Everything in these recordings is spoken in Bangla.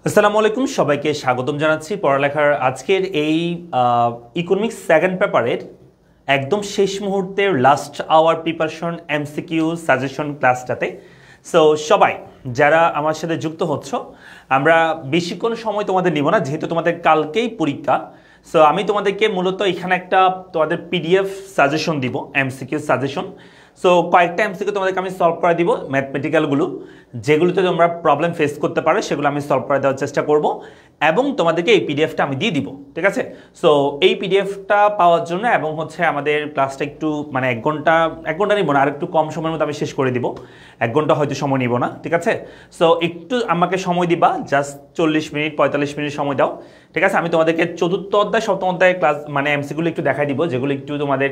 আসসালামু আলাইকুম সবাইকে স্বাগতম জানাচ্ছি পড়ালেখার আজকের এই ইকোনমিক্স সেকেন্ড পেপারের একদম শেষ মুহূর্তের last hour preparation MCQ suggestion ক্লাসটাতে। সো সবাই যারা আমার সাথে যুক্ত হচ্ছ, আমরা বেশিক্ষণ সময় তোমাদের নিব না, যেহেতু তোমাদের কালকেই পরীক্ষা। সো আমি তোমাদেরকে মূলত এখানে একটা তোমাদের পিডিএফ সাজেশন দিব, এমসিকিউ সাজেশন। সো কয়েকটা এমসিকিউ তোমাদেরকে আমি সলভ করে দিব, ম্যাথমেটিক্যালগুলো যেগুলোতে তোমরা প্রবলেম ফেস করতে পারো সেগুলো আমি সলভ করে দেওয়ার চেষ্টা করব, এবং তোমাদেরকে এই পিডিএফটা আমি দিয়ে দিব, ঠিক আছে? সো এই পিডিএফটা পাওয়ার জন্য এবং হচ্ছে আমাদের ক্লাসটা একটু মানে এক ঘন্টা নিব না, আর একটু কম সময়ের মধ্যে আমি শেষ করে দিব। 1 ঘন্টা হয়তো সময় নিব না, ঠিক আছে? সো একটু আমাকে সময় দিবা, জাস্ট 40 মিনিট 45 মিনিট সময় দাও, ঠিক আছে? আমি তোমাদেরকে চতুর্থ অধ্যায় সপ্তম অধ্যায় ক্লাস মানে এমসিকিউগুলো একটু দেখাই দিব, যেগুলো একটু তোমাদের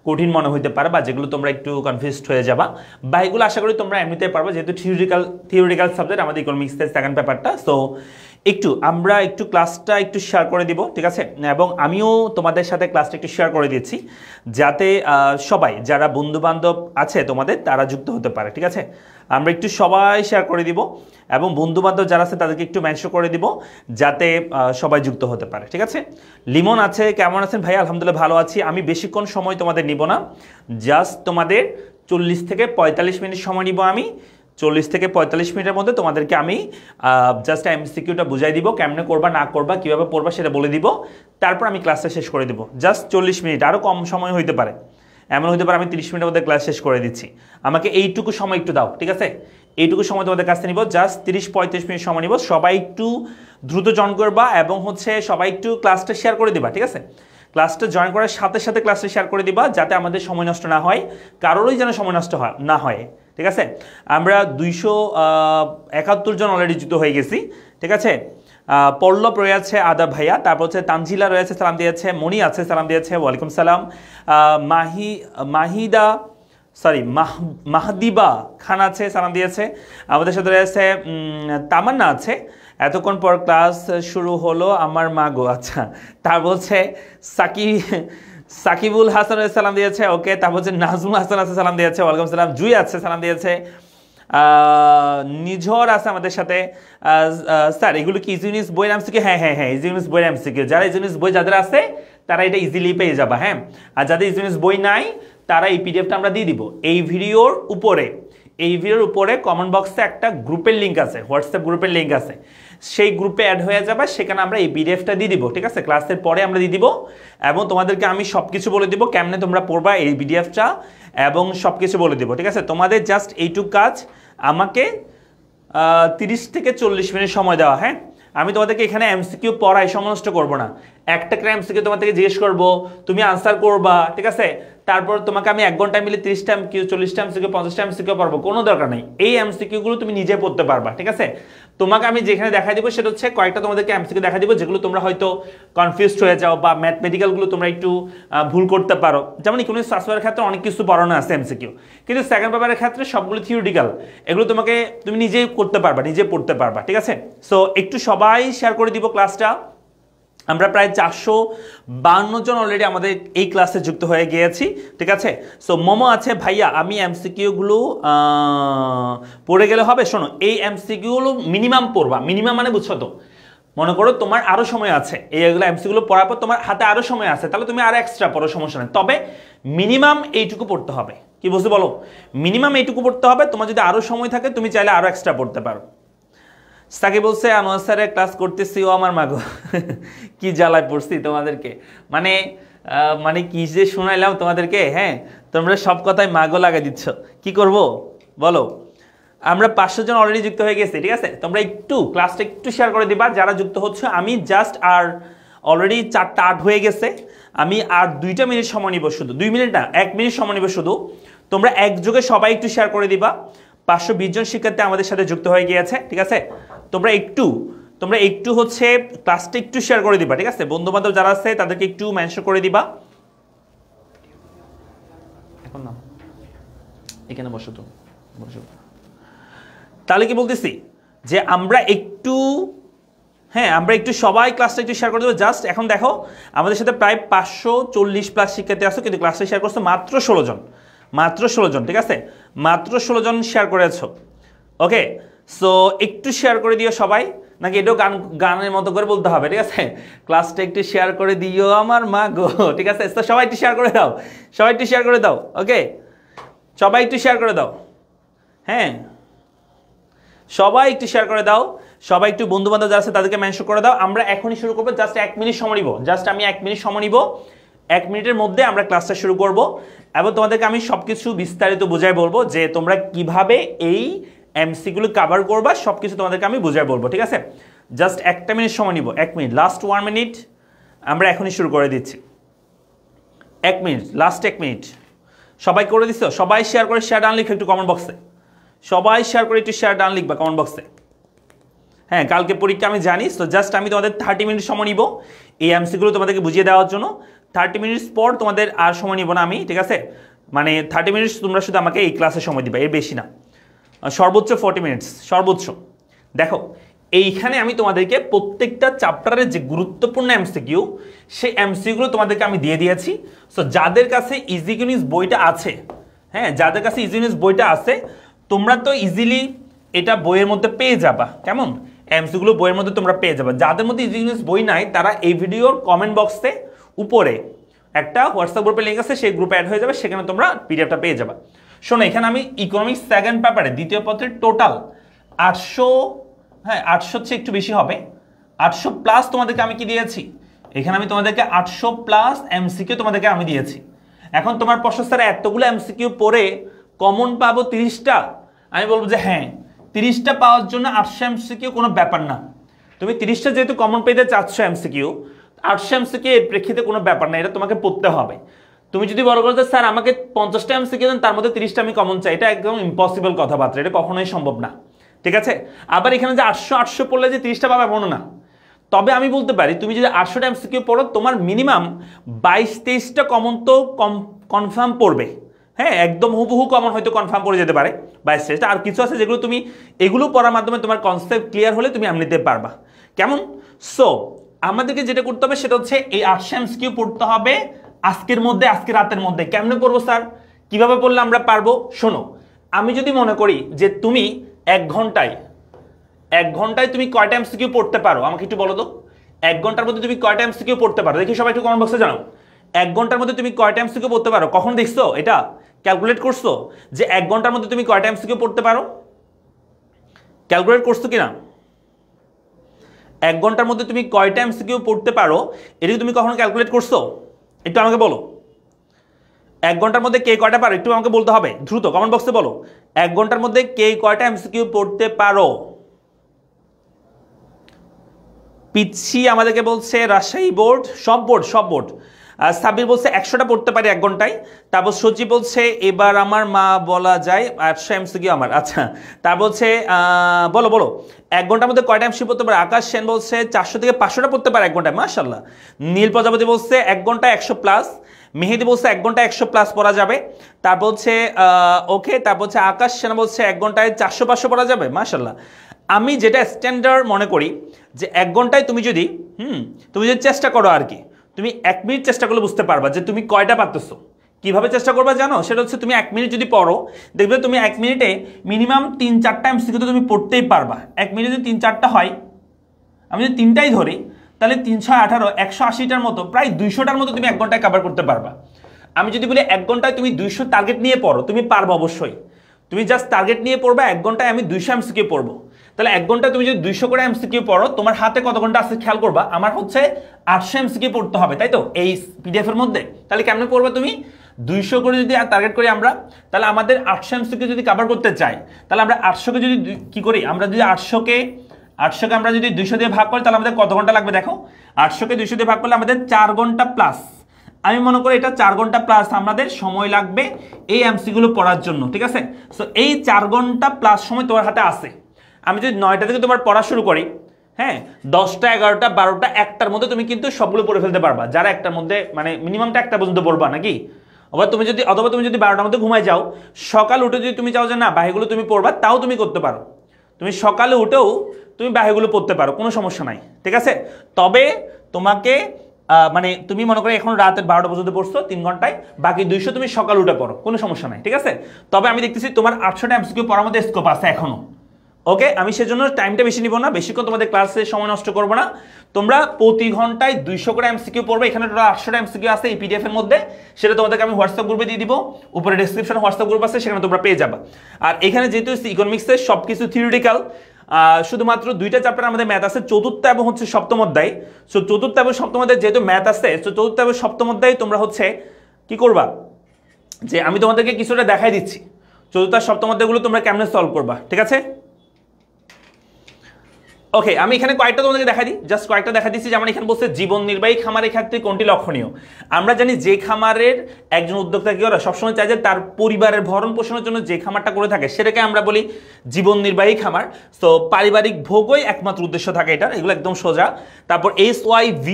কঠিন মনে হইতে পারে বা যেগুলো তোমরা একটু কনফিউজড হয়ে যাবা, বা এগুলো আশা করি তোমরা এমনিতে পারবে, যেহেতু থিওরিটিক্যাল সাবজেক্ট আমাদের ইকোনমিক্সের সেকেন্ড পেপারটা। সো আমরা একটু ক্লাসটা একটু শেয়ার করে দিব, ঠিক আছে? এবং আমিও তোমাদের সাথে ক্লাসটা একটু শেয়ার করে দিচ্ছি, যাতে সবাই যারা বন্ধুবান্ধব আছে তোমাদের তারা যুক্ত হতে পারে, ঠিক আছে? আমরা একটু সবাই শেয়ার করে দিব এবং বন্ধুবান্ধব যারা আছে তাদেরকে একটু মেনশন করে দিব, যাতে সবাই যুক্ত হতে পারে, ঠিক আছে? লিমন আছে, কেমন আছেন ভাই? আলহামদুলিল্লাহ ভালো আছি। আমি বেশিক্ষণ সময় তোমাদের নিব না, জাস্ট তোমাদের 40 থেকে 45 মিনিট সময় নিব। আমি 40 থেকে 45 মিনিটের মধ্যে তোমাদেরকে আমি জাস্ট এমসিকিউটা বুঝাই দিব, কেমনে করবা না করবা, কীভাবে পড়বা সেটা বলে দিব, তারপর আমি ক্লাসটা শেষ করে দিব। জাস্ট 40 মিনিট, আরও কম সময় হইতে পারে, এমন হতে পারে আমি 30 মিনিটের মধ্যে ক্লাস শেষ করে দিচ্ছি। আমাকে এইটুকু সময় একটু দাও, ঠিক আছে? এইটুকু সময় তোমাদের কাছে নিব, জাস্ট 30-35 মিনিট সময় নিব। সবাই একটু দ্রুত জয়েন করবা এবং হচ্ছে সবাই একটু ক্লাসটা শেয়ার করে দিবা, ঠিক আছে? ক্লাসটা জয়েন করার সাথে সাথে ক্লাসটা শেয়ার করে দিবা, যাতে আমাদের সময় নষ্ট না হয়, কারোরই যেন সময় নষ্ট না হয়, ঠিক আছে? আমরা 271 জন অলরেডি যুক্ত হয়ে গেছি, ঠিক আছে? পল্লব রয়েছে, আদাব ভাইয়া, তারপর হচ্ছে তানজিলা রয়েছে, সালাম দিয়েছে। মনি আছে, সালাম দিয়েছে, ওয়ালাইকুম সালাম। মাহদিবা খান আছে, সালাম দিয়েছে। আমাদের সাথে রয়েছে তামান্না আছে, এতক্ষণ পর ক্লাস শুরু হলো আমার মা গো। আচ্ছা, তারপর হচ্ছে সাকিবুল হাসান সালাম দিয়েছে, ওকে। তারপর হচ্ছে নাজমুল হাসান আছে, সালাম দিয়েছে, ওয়ালাইকুম সালাম। জুই আছে, সালাম দিয়েছে। নিঝর আছে আমাদের সাথে। স্যার এগুলো কি ইজি নিউজ বইয়ের এমসিকিউ? হ্যাঁ হ্যাঁ হ্যাঁ, ইজি নিউজ বইয়ের এমসিকিউ। যারা ইজি নিউজ বই যাদের আছে তারা এটা ইজিলি পেয়ে যাবা, হ্যাঁ। আর যাদের ইজি নিউজ বই নাই তারা এই পিডিএফটা আমরা দিয়ে দিব। এই ভিডিওর উপরে কমেন্ট বক্সে একটা গ্রুপের লিঙ্ক আছে, হোয়াটসঅ্যাপ গ্রুপের লিঙ্ক আছে, সেই গ্রুপে অ্যাড হয়ে যাবে, সেখানে আমরা এই পিডিএফটা দিয়ে দিব, ঠিক আছে? ক্লাসের পরে আমরা দিয়ে দিব, এবং তোমাদেরকে আমি সব কিছু বলে দিব, কেমনে তোমরা পড়বা এই পিডিএফটা, এবং সব কিছু বলে দিব, ঠিক আছে? তোমাদের জাস্ট এইটুকু কাজ, আমাকে 30 থেকে 40 মিনিট সময় দেওয়া, হ্যাঁ। আমি তোমাদেরকে এখানে এমসিকিউ পড়াই, সময় নষ্ট করবো না। একটা করে এমসিকিউ তোমাদেরকে জিজ্ঞেস করবো, তুমি আনসার করবা, ঠিক আছে? তারপর তোমাকে আমি 1 ঘন্টা মিলে 30টা এমসিকিউ, 40টা এমসিকিউ, 50টা এমসিকিউ পারবো, কোনো দরকার নেই। এই এমসিকিউগুলো তুমি নিজে পড়তে পারবা, ঠিক আছে? তোমাকে আমি যেখানে দেখা দিব সেটা হচ্ছে কয়েকটা তোমাদেরকে এমসিকিউ দেখা দিব যেগুলো তোমরা হয়তো কনফিউজড হয়ে যাও, বা ম্যাথমেটিক্যালগুলো তোমরা একটু ভুল করতে পারো। যেমন ইকোনমিক্স ফার্স্ট পেপারের ক্ষেত্রে অনেক কিছু পড়ানো আছে এমসিকিউ, কিন্তু সেকেন্ড পেপারের ক্ষেত্রে সবগুলো থিওরিটিক্যাল, এগুলো তুমি নিজেই করতে পারবা, নিজে পড়তে পারবা, ঠিক আছে? সো একটু সবাই শেয়ার করে দিব ক্লাসটা। আমরা প্রায় 452 জন অলরেডি আমাদের এই ক্লাসে যুক্ত হয়ে গিয়েছি, ঠিক আছে? সো মোমো আছে, ভাইয়া আমি এমসিকিউগুলো পড়ে গেলে হবে? শোনো, এই এমসিকিউগুলো মিনিমাম পড়বা, মিনিমাম মানে বুঝছো তো? মনে করো তোমার আরও সময় আছে, এইগুলো এমসিকিউগুলো পড়ার পর তোমার হাতে আরও সময় আছে, তাহলে তুমি আরও এক্সট্রা পড়ো, সমস্যা নেই। তবে মিনিমাম এইটুকু পড়তে হবে। কি বুঝতে বলো? মিনিমাম এইটুকু পড়তে হবে। তোমার যদি আরও সময় থাকে তুমি চাইলে আরও এক্সট্রা পড়তে পারো। সাকিব বলছে আনোয়ার স্যারের ক্লাস করতেছি, ও আমার মাগো, কি জ্বালায় পড়ছি তোমাদেরকে, মানে কি যে শোনাইলাম তোমাদেরকে, হ্যাঁ। তোমরা সব কথায় মাগো লাগাই দিচ্ছ, কি করব বলো? আমরা 500 জন অলরেডি যুক্ত হয়ে গেছি, ঠিক আছে? তোমরা একটু ক্লাসটা একটু শেয়ার করে দিবা যারা যুক্ত হচ্ছে। আমি জাস্ট আর অলরেডি 4টা 8 হয়ে গেছে, আমি আর 2টা মিনিট সময় নিব, শুধু 2 মিনিট না, 1 মিনিট সময় নিব শুধু। তোমরা একযোগে সবাই একটু শেয়ার করে দিবা। 520 জন শিক্ষার্থী আমাদের সাথে যুক্ত হয়ে গিয়েছে, ঠিক আছে? তোমরা একটু হচ্ছে ক্লাসটা একটু শেয়ার করে দিবা, ঠিক আছে? বন্ধু বান্ধব যারা আছে তাদেরকে একটু মেনশন করে দিবা। এখন না, এখানে বসো তো, বসো। তাহলে কি বলতেছি যে আমরা একটু সবাই ক্লাসটা একটু শেয়ার করে দেবো। জাস্ট এখন দেখো আমাদের সাথে প্রায় 540+ শিক্ষার্থী আছে, কিন্তু ক্লাসটা শেয়ার করছো মাত্র 16 জন, ঠিক আছে? মাত্র 16 জন শেয়ার করেছো, ওকে। সো একটু শেয়ার করে দিও সবাই। নাকি এটাও গানের মতো করে বলতে হবে? ঠিক আছে, ক্লাসটা একটু শেয়ার করে দিও আমার মা গো। ঠিক আছে, তো সবাই একটু শেয়ার করে দাও, সবাই একটু শেয়ার করে দাও। ওকে, সবাই একটু শেয়ার করে দাও। হ্যাঁ, সবাই একটু শেয়ার করে দাও, সবাই একটু বন্ধু বান্ধব যারা আছে তাদেরকে মেনশন করে দাও। আমরা এখনই শুরু করবো, জাস্ট 1 মিনিট সময় নিব, জাস্ট আমি 1 মিনিট সময় নিব। 1 মিনিটের মধ্যে আমরা ক্লাসটা শুরু করব এবং তোমাদেরকে আমি সবকিছু বিস্তারিত বুঝাই বলবো যে তোমরা কিভাবে এই এমসিকিউগুলো কভার করবা, সবকিছু তোমাদেরকে আমি বুঝাই বলবো। ঠিক আছে, জাস্ট 1 মিনিট সময় নিব, 1 মিনিট, লাস্ট 1 মিনিট আমরা এখনই শুরু করে দিচ্ছি। 1 মিনিট, লাস্ট 1 মিনিট। সবাই করে দিছো? সবাই শেয়ার করে, শেয়ার ডান লিখো একটু কমেন্ট বক্সে, সবাই শেয়ার করে একটু শেয়ার ডান লিখবা কমেন্ট বক্সে। হ্যাঁ, কালকে পরীক্ষা আমি জানি, তো জাস্ট আমি তোমাদের 30 মিনিট সময় নিব এই এমসিকিউগুলো তোমাদেরকে বুঝিয়ে দেওয়ার জন্য। 30 মিনিটস পর তোমাদের আর সময় নিব না আমি। ঠিক আছে, মানে 30 মিনিটস তোমরা শুধু আমাকে এই ক্লাসে সময় দিবা, এর বেশি না, সর্বোচ্চ 40 মিনিটস সর্বোচ্চ। দেখো, এইখানে আমি তোমাদেরকে প্রত্যেকটা চ্যাপ্টারের যে গুরুত্বপূর্ণ এমসিকিউ, সেই এমসিকিউগুলো তোমাদেরকে আমি দিয়ে দিয়েছি। সো যাদের কাছে ইজিকিউনিস বইটা আছে, হ্যাঁ, যাদের কাছে ইজিকিউনিস বইটা আছে, তোমরা তো ইজিলি এটা বইয়ের মধ্যে পেয়ে যাবা। কেমন? এমসিকিউগুলো বইয়ের মধ্যে তোমরা পেয়ে যাবা। যাদের মধ্যে ইজিকিউনিস বই নাই, তারা এই ভিডিওর কমেন্ট বক্সে উপরে একটা হোয়াটসঅ্যাপ গ্রুপের লিঙ্ক আছে, সেই গ্রুপে অ্যাড হয়ে যাবে, সেখানে তোমরা পিডিএফটা পেয়ে যাবা। শোনো, এখানে আমি ইকোনমিক্স সেকেন্ড পেপারে দ্বিতীয় পত্রের টোটাল 800, হ্যাঁ 800 চেয়ে একটু বেশি হবে, 800 প্লাস তোমাদেরকে আমি কি দিয়েছি? এখানে আমি তোমাদেরকে 800 প্লাস এমসিকিউ তোমাদেরকে আমি দিয়েছি। এখন তোমার প্রশ্ন, স্যার এতগুলো এমসিকিউ পড়ে কমন পাবো 30টা? আমি বলবো যে হ্যাঁ, 30টা পাওয়ার জন্য 800 এমসিকিউ কোনো ব্যাপার না। তুমি 30টা যেহেতু কমন পেতে চাচ্ছ এমসিকিউ, 800 এমসিকিউ এর প্রেক্ষিতে কোনো ব্যাপার না, এটা তোমাকে পড়তে হবে। তুমি যদি বড় করতে স্যার আমাকে 50টা এমসিকিউ দেন, তার মধ্যে 30টা আমি কমন চাই, এটা একদম ইম্পসিবল কথাবার্তা, এটা কখনোই সম্ভব না। ঠিক আছে, আবার এখানে যে 800 পড়লে যে 30টা পাবে এমনও না। তবে আমি বলতে পারি, তুমি যদি 800টা এমসিকিউ পড়ো, তোমার মিনিমাম 22-23টা কমন তো কনফার্ম পড়বে। হ্যাঁ, একদম হুবহু কমন হয়তো কনফার্ম পড়ে যেতে পারে 22-23টা। আর কিছু আছে যেগুলো তুমি এগুলো পড়ার মাধ্যমে তোমার কনসেপ্ট ক্লিয়ার হলে তুমি এমনিতে পারবা। কেমন? সো আমাদেরকে যেটা করতে হবে সেটা হচ্ছে এই 800 এমসিকিউ পড়তে হবে আজকের মধ্যে, আজকে রাতের মধ্যে। কেমনে পড়বো স্যার? কিভাবে পড়লে আমরা পারবো? শোনো, আমি যদি মনে করি যে তুমি 1 ঘন্টায় তুমি কয়টা এমসিকিউ পড়তে পারো, আমাকে একটু বলো তো। 1 ঘন্টার মধ্যে তুমি কয়টা এমসিকিউ পড়তে পারো? দেখি সবাই একটু কমেন্ট বক্সে জানাও। 1 ঘন্টার মধ্যে তুমি কয়টা এমসিকিউ পড়তে পারো? কখন দেখছো এটা? ক্যালকুলেট করছো যে 1 ঘন্টার মধ্যে তুমি কয়টা এমসিকিউ পড়তে পারো? ক্যালকুলেট করছো কিনা? 1 ঘন্টার মধ্যে তুমি কয়টা এমসিকিউ পড়তে পারো, এটা তুমি কখনো ক্যালকুলেট করছো? একটু আমাকে বলো। 1 ঘন্টার মধ্যে কে কয়টা পারো একটু আমাকে বলতে হবে, দ্রুত কমেন্ট বক্সে বলো। 1 ঘন্টার মধ্যে কে কয়টা এমসিকিউ পড়তে পারো? পিচ্ছি আমাদেরকে বলছে রাজশাহী বোর্ড, সব বোর্ড। সাবির বলছে 100টা পড়তে পারি 1 ঘন্টায়। তারপর সজি বলছে এবার আমার মা বলা যায় 800 এমসিকিউ আমার। আচ্ছা, তার বলছে বলো 1 ঘন্টার মধ্যে কয়টা এমসিকিউ পড়তে পারে? আকাশ সেন বলছে 400 থেকে 500টা পড়তে পারে 1 ঘন্টায়, মাশাআল্লাহ। নীল প্রজাপতি বলছে 1 ঘন্টায় 100 প্লাস। মেহেদি বলছে 1 ঘন্টায় 100 প্লাস পড়া যাবে। তারপর হচ্ছে ওকে, তারপর হচ্ছে আকাশ সেনা বলছে 1 ঘন্টায় 400-500 পড়া যাবে, মাশাআল্লাহ। আমি যেটা স্ট্যান্ডার্ড মনে করি যে 1 ঘন্টায় তুমি যদি চেষ্টা করো আর কি, তুমি 1 মিনিট চেষ্টা করলে বুঝতে পারবা যে তুমি কয়টা পারতেছো। কিভাবে চেষ্টা করবা জানো? সেটা হচ্ছে তুমি 1 মিনিট যদি পড়ো, দেখবে তুমি 1 মিনিটে মিনিমাম 3-4টা এমসিকিউ তুমি পড়তেই পারবা। 1 মিনিটে যদি 3-4টা হয়, আমি যদি 3টাই ধরি, তাহলে 3×18 180টার মতো, প্রায় 200টার মতো তুমি 1 ঘন্টায় কভার করতে পারবা। আমি যদি বলি 1 ঘন্টায় তুমি 200 টার্গেট নিয়ে পড়ো, তুমি পারবে অবশ্যই। তুমি জাস্ট টার্গেট নিয়ে পড়বা, 1 ঘন্টায় আমি 200 এমসিকিউ পড়বো। তাহলে 1 ঘন্টায় তুমি যদি 200 করে এমসিকিউ পড়ো, তোমার হাতে কত ঘন্টা আছে খেয়াল করবা। আমার হচ্ছে 800 এমসিকিউ পড়তে হবে, তাই তো, এই পিডিএফ এর মধ্যে। তাহলে কেমনে পড়বা তুমি? 200 করে যদি টার্গেট করি আমরা, তাহলে আমাদের 800 এমসিকিউ যদি কভার করতে চাই, তাহলে আমরা 800কে যদি কি করি, আমরা যদি 800কে আমরা যদি 200 দিয়ে ভাগ করি, তাহলে আমাদের কত ঘন্টা লাগবে দেখো। 800কে 200 দিয়ে ভাগ করলে আমাদের 4 ঘন্টা প্লাস। আমি মনে করি এটা 4 ঘন্টা প্লাস আমাদের সময় লাগবে এই এমসিকিউগুলো পড়ার জন্য। ঠিক আছে, সো এই 4 ঘন্টা প্লাস সময় তোমার হাতে আছে। আমি যদি 9টা থেকে তোমার পড়া শুরু করি, হ্যাঁ, 10টা 11টা 12টা 1টার মধ্যে তুমি কিন্তু সবগুলো পড়ে ফেলতে পারবা। যারা 1টার মধ্যে মানে মিনিমামটা 1টা পর্যন্ত পড়বা নাকি। অথবা তুমি যদি 12টার মধ্যে ঘুমায় যাও, সকাল উঠে যদি তুমি চাও যে না বাকিগুলো তুমি পড়বা, তাও তুমি করতে পারো। তুমি সকালে উঠেও তুমি বাকিগুলো পড়তে পারো, কোনো সমস্যা নাই। ঠিক আছে, তবে তোমাকে মানে তুমি মনে করো এখন রাতের 12টা পর্যন্ত পড়ছো 3 ঘন্টায়, বাকি 200 তুমি সকাল উঠে পড়ো, কোনো সমস্যা নাই। ঠিক আছে, তবে আমি দেখতেছি তোমার 800টা এমসিকিউ পড়ার মধ্যে স্কোপ আছে এখনো। ওকে, আমি সেজন্য টাইমটা বেশি নিব না, বেশিক্ষণ তোমাদের ক্লাসে সময় নষ্ট করবো না। তোমরা প্রতি ঘন্টায় 200 করে এমসিকিউ পড়বে। এখানে টোটাল 800টা এমসিকিউ আছে এই পিডিএফ এর মধ্যে, সেটা তোমাদেরকে আমি হোয়াটসঅ্যাপ গ্রুপে দিয়ে দিব, উপরে ডেসক্রিপশনে হোয়াটসঅ্যাপ গ্রুপ আছে, সেখানে তোমরা পেয়ে যাবে। আর এখানে যেহেতু ইকোনমিক্সের সবকিছু থিওরিটিক্যাল, শুধুমাত্র 2টা চ্যাপ্টার আমাদের ম্যাথ আছে, চতুর্থ এবং হচ্ছে সপ্তম অধ্যায়। সো চতুর্থ এবং সপ্তম অধ্যায় যেহেতু ম্যাথ আছে, সো চতুর্থ এবং সপ্তম অধ্যায় তোমরা হচ্ছে কি করবা, যে আমি তোমাদেরকে কিছুটা দেখাই দিচ্ছি চতুর্থ আর সপ্তম অধ্যায়গুলো তোমরা কেমনে সলভ করবা, ঠিক আছে? ওকে, আমি এখানে কয়েকটা তোমাদেরকে দেখা দিই, জাস্ট কয়েকটা দেখা দিচ্ছি। যেমন এখানে বলছে জীবন নির্বাহী খামারের ক্ষেত্রে কোনটি লক্ষণীয়। আমরা জানি যে খামারের একজন উদ্যোক্তা কি করে সবসময় চাই যে তার পরিবারের ভরণ পোষণের জন্য যে খামারটা করে থাকে সেটাকে আমরা বলি জীবন নির্বাহী খামার। তো পারিবারিক ভোগই একমাত্র উদ্দেশ্য থাকে এটার, এগুলো একদম সোজা। তারপর SYV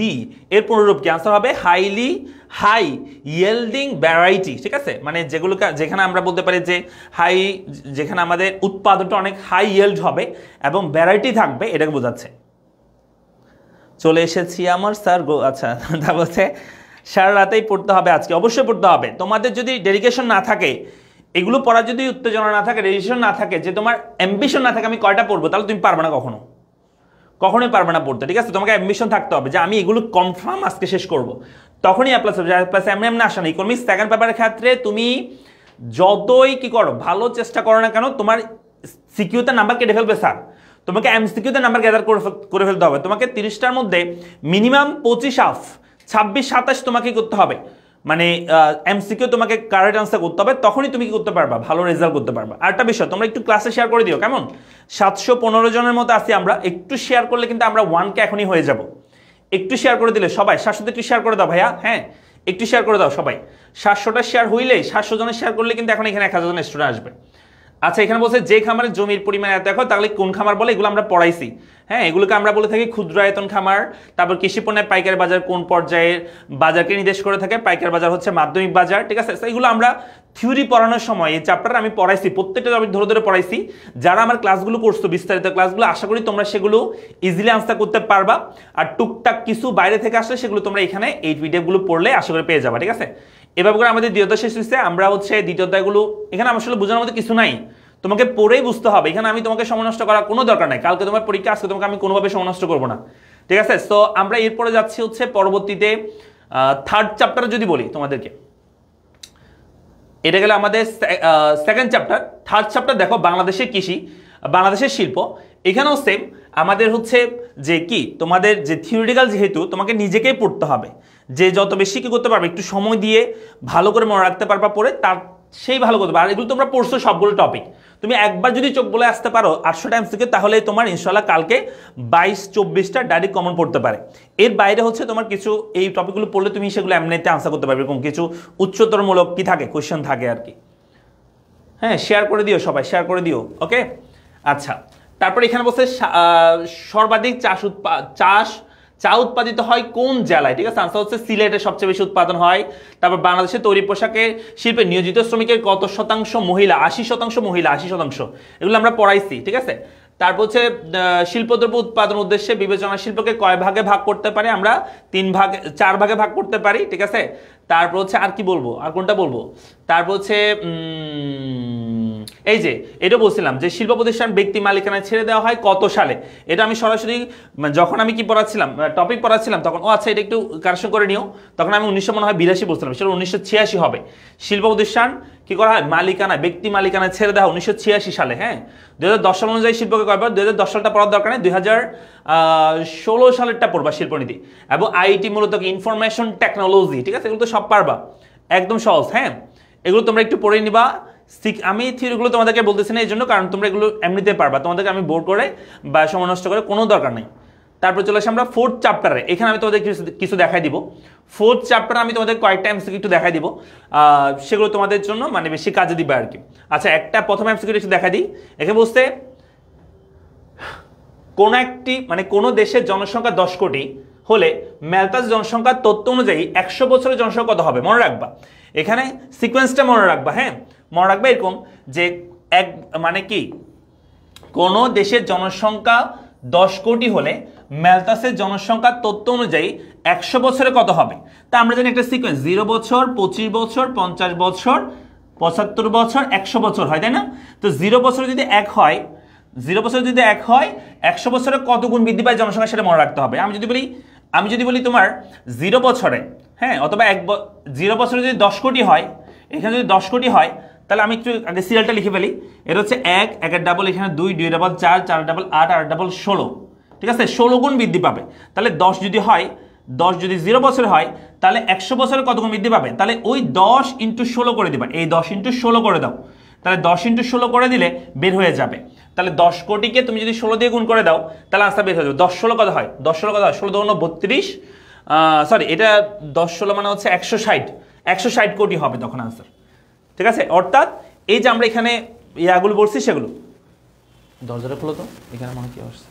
এর পুনরূপ কি আনসার হবে হাই ইয়েল্ডিং ভ্যারাইটি, ঠিক আছে? মানে যেগুলো যেখানে আমরা বলতে পারি যে যেখানে আমাদের উৎপাদনটা অনেক হাই ইয়েল্ড হবে এবং ভ্যারাইটি থাকবে, এটাকে বোঝাচ্ছে। চলে এসেছি আমার স্যার গো, আচ্ছা তা বলছে সারা রাতেই পড়তে হবে আজকে, অবশ্যই পড়তে হবে। তোমাদের যদি ডেডিকেশন না থাকে, এগুলো পড়ার যদি উত্তেজনা না থাকে, ডেডিকেশন না থাকে, যে তোমার অ্যাম্বিশন না থাকে আমি কয়টা পড়বো, তাহলে তুমি পারবে না, কখনোই পারবে না পড়তে, ঠিক আছে? তোমাকে অ্যাম্বিশন থাকতে হবে যে আমি এগুলো কনফার্ম আজকে শেষ করব, তখনই অ্যাপ্লাস হবে। অ্যাপ্লাস এমনি আসা না। ইকোনমিক্স সেকেন্ড পেপারের ক্ষেত্রে তুমি যতই কি করো, ভালো চেষ্টা করো না কেন, তোমার সিকিউতে নাম্বার কেটে ফেলবে স্যার, তোমাকে এমসিকিউতে নাম্বার গ্যাদার করে ফেলতে হবে। তোমাকে 30টার মধ্যে মিনিমাম 25 26 27 তোমাকে করতে হবে, মানে এমসিকিউ তোমাকে কারেক্ট আনসার করতে হবে, তখনই তুমি কি করতে পারবা, ভালো রেজাল্ট করতে পারবা। আরেকটা বিষয় তোমরা একটু ক্লাসে শেয়ার করে দিও, কেমন? 715 জনের মতো আছি আমরা, একটু শেয়ার করলে কিন্তু আমরা 1K এখনই হয়ে যাব। একটু শেয়ার করে দিলে সবাই, 700 একটু শেয়ার করে দাও ভাইয়া, হ্যাঁ একটু শেয়ার করে দাও সবাই। 700টা শেয়ার হইলেই, 700 জনের শেয়ার করলে কিন্তু এখন এখানে 1000 জনের স্টুডেন্ট আসবে। আচ্ছা, এখানে বলছে যে খামারের জমির পরিমাণ এত দেখো, তাহলে কোন খামার বলে, এগুলো আমরা পড়াইছি। হ্যাঁ, এগুলোকে আমরা বলে থাকি ক্ষুদ্র আয়তন খামার। তারপর কৃষি পণ্যের পাইকারি বাজার কোন পর্যায়ের বাজারকে নির্দেশ করে থাকে, পাইকারি বাজার হচ্ছে মাধ্যমিক বাজার, ঠিক আছে? এগুলো আমরা থিওরি পড়ানোর সময় এই চ্যাপ্টার আমি পড়াইছি, প্রত্যেকটা আমি ধরে ধরে পড়াইছি। যারা আমার ক্লাসগুলো করছো, বিস্তারিত ক্লাসগুলো, আশা করি তোমরা সেগুলো ইজিলি আনসার করতে পারবা। আর টুকটাক কিছু বাইরে থেকে আসলে সেগুলো তোমরা এখানে এই পিডিএফগুলো পড়লে আশা করি পেয়ে যাবা, ঠিক আছে? এভাবে করে আমাদের দ্বিতীয় অধ্যায় শেষ হচ্ছে। আমরা হচ্ছে দ্বিতীয় অধ্যায়গুলো এখানে আসলে বোঝানোর মধ্যে কিছু নাই, তোমাকে পড়েই বুঝতে হবে। এখানে আমি তোমাকে সময় নষ্ট করার কোনো দরকার নাই, কালকে তোমার পরীক্ষা, আজকে তোমাকে আমি কোনোভাবে সময় নষ্ট করবো না, ঠিক আছে? তো আমরা এরপরে যাচ্ছি হচ্ছে পরবর্তীতে থার্ড চ্যাপ্টারে যদি বলি তোমাদেরকে, এটা গেলে আমাদের সেকেন্ড চ্যাপ্টার। থার্ড চ্যাপ্টার দেখো বাংলাদেশের কৃষি, বাংলাদেশের শিল্প। এখানেও সেম আমাদের হচ্ছে যে কি তোমাদের যে থিওরিটিক্যাল, যেহেতু তোমাকে নিজেকেই পড়তে হবে, যে যত বেশি কি করতে পারবে, একটু সময় দিয়ে ভালো করে মনে রাখতে পারবা পড়ে, তার সেই ভালো করতে পারবে। আর এগুলো তোমরা পড়ছো সবগুলো টপিক, তুমি একবার যদি চোখ বলে আসতে পারো 800 টাইমস থেকে, তাহলে তোমার ইনশাল্লাহ কালকে 22-24টা ডাইরেক্ট কমন পড়তে পারে। এর বাইরে হচ্ছে তোমার কিছু এই টপিকগুলো পড়লে তুমি সেগুলো এমনিতে আনসার করতে পারবে, এরকম কিছু উচ্চতরমূলক কি থাকে, কোয়েশ্চেন থাকে আর কি। হ্যাঁ, শেয়ার করে দিও সবাই, শেয়ার করে দিও, ওকে? আচ্ছা, তারপর এখানে বলছে সর্বাধিক চা উৎপাদিত হয় কোন জেলায়, ঠিক আছে? আনসার হচ্ছে সিলেটে সবচেয়ে বেশি উৎপাদন হয়। তারপর বাংলাদেশে তৈরি পোশাকের শিল্পে নিয়োজিত শ্রমিকের কত শতাংশ মহিলা? 80% মহিলা, 80%। এগুলো আমরা পড়াইছি, ঠিক আছে? তারপর হচ্ছে শিল্পদ্রব্য উৎপাদন উদ্দেশ্যে বিবেচনা শিল্পকে কয় ভাগে ভাগ করতে পারি? আমরা 4 ভাগে ভাগ করতে পারি, ঠিক আছে? তারপর হচ্ছে আর কি বলবো, আর কোনটা বলবো? তারপর হচ্ছে এই যে এটা বলছিলাম যে শিল্প প্রতিষ্ঠান ব্যক্তি মালিকানায় ছেড়ে দেওয়া হয় কত সালে? এটা আমি সরাসরি যখন আমি কি পড়াচ্ছিলাম, টপিক পড়াচ্ছিলাম, তখন আচ্ছা এটা একটু কারেকশন করে নিও, তখন আমি 1982 বলছিলাম, সেটা 1986 হবে। শিল্প প্রতিষ্ঠান কি করা হয়, মালিকানায়, ব্যক্তি মালিকানায় ছেড়ে দেওয়া 1986 সালে। হ্যাঁ, 2010 সাল অনুযায়ী শিল্পকে কয়বার, 2010 সালটা পড়ার দরকার নেই, 2016 সালেরটা পড়বা শিল্পনীতি। এবং আইটি মূলত ইনফরমেশন টেকনোলজি, ঠিক আছে? এগুলো তো সব পারবা, একদম সহজ। হ্যাঁ, এগুলো তোমরা একটু পড়ে নিবা। আমি থিওরিগুলো তোমাদেরকে বলতেছি না এই জন্য, কারণ তোমরা এগুলো এমনিতে পারবা, তোমাদেরকে আমি বোর করে বা সময় নষ্ট করে কোনো দরকার নেই। তারপর চলে আসি আমরা ফোর্থ চ্যাপ্টারে। এখানে আমি তোমাদের কিছু দেখাই দিব। ফোর্থ চ্যাপ্টারে আমি তোমাদের কয়েকটা এমসিকিউ একটু দেখাই দিব, সেগুলো তোমাদের জন্য মানে বেশি কাজে দিবে আর কি। আচ্ছা, একটা প্রথম এমসিকিউ একটু দেখা দিই। এখানে বলতে কোন একটি মানে কোন দেশের জনসংখ্যা 10 কোটি হলে ম্যালতাস জনসংখ্যার তথ্য অনুযায়ী 100 বছরের জনসংখ্যা কত হবে? মনে রাখবা, এখানে সিকোয়েন্সটা মনে রাখবা। হ্যাঁ, মনে রাখবা এরকম যে মানে কি কোন দেশের জনসংখ্যা 10 কোটি হলে ম্যালতাসের জনসংখ্যার তথ্য অনুযায়ী 100 বছরে কত হবে? তা আমরা জানি একটা সিকোয়েন্স 0 বছর, 25 বছর, 50 বছর, 75 বছর, 100 বছর হয়, তাই না? তো 0 বছর যদি 1 হয়, 0 বছর যদি 1 হয় 100 বছরে কত গুণ বৃদ্ধি পায় জনসংখ্যা সেটা মনে রাখতে হবে। আমি যদি বলি তোমার 0 বছরে, হ্যাঁ, অথবা 0 বছরে যদি 10 কোটি হয়, এখানে যদি 10 কোটি হয়, তাহলে আমি একটু আগে সিরিয়ালটা লিখে ফেলি। এটা হচ্ছে 1 1 ডাবল, এখানে 2 2 ডাবল 4 4 ডাবল 8 8 ডাবল 16, ঠিক আছে, 16 গুণ বৃদ্ধি পাবে। তাহলে 10 যদি হয়, 10 যদি 0 বছর হয়, তাহলে 100 বছরে কত গুণ বৃদ্ধি পাবে? তাহলে ওই 10 × 16 করে দিবা, এই 10 × 16 করে দাও, তাহলে 10 × 16 করে দিলে বের হয়ে যাবে। তাহলে 10 কোটিকে তুমি যদি 16 দিয়ে গুণ করে দাও, তাহলে আনসার বের হয়ে যাবে। 10 16 কত হয়? 10 16 কত হয়? 16 2 32, সরি, এটা 10 16 মানে হচ্ছে 160 কোটি হবে তখন আনসার, ঠিক আছে। অর্থাৎ এই যে আমরা এখানে ইয়াগুলো বলছি সেগুলো, দরজাটা খোলো তো, এখানে মনে কি আসছে।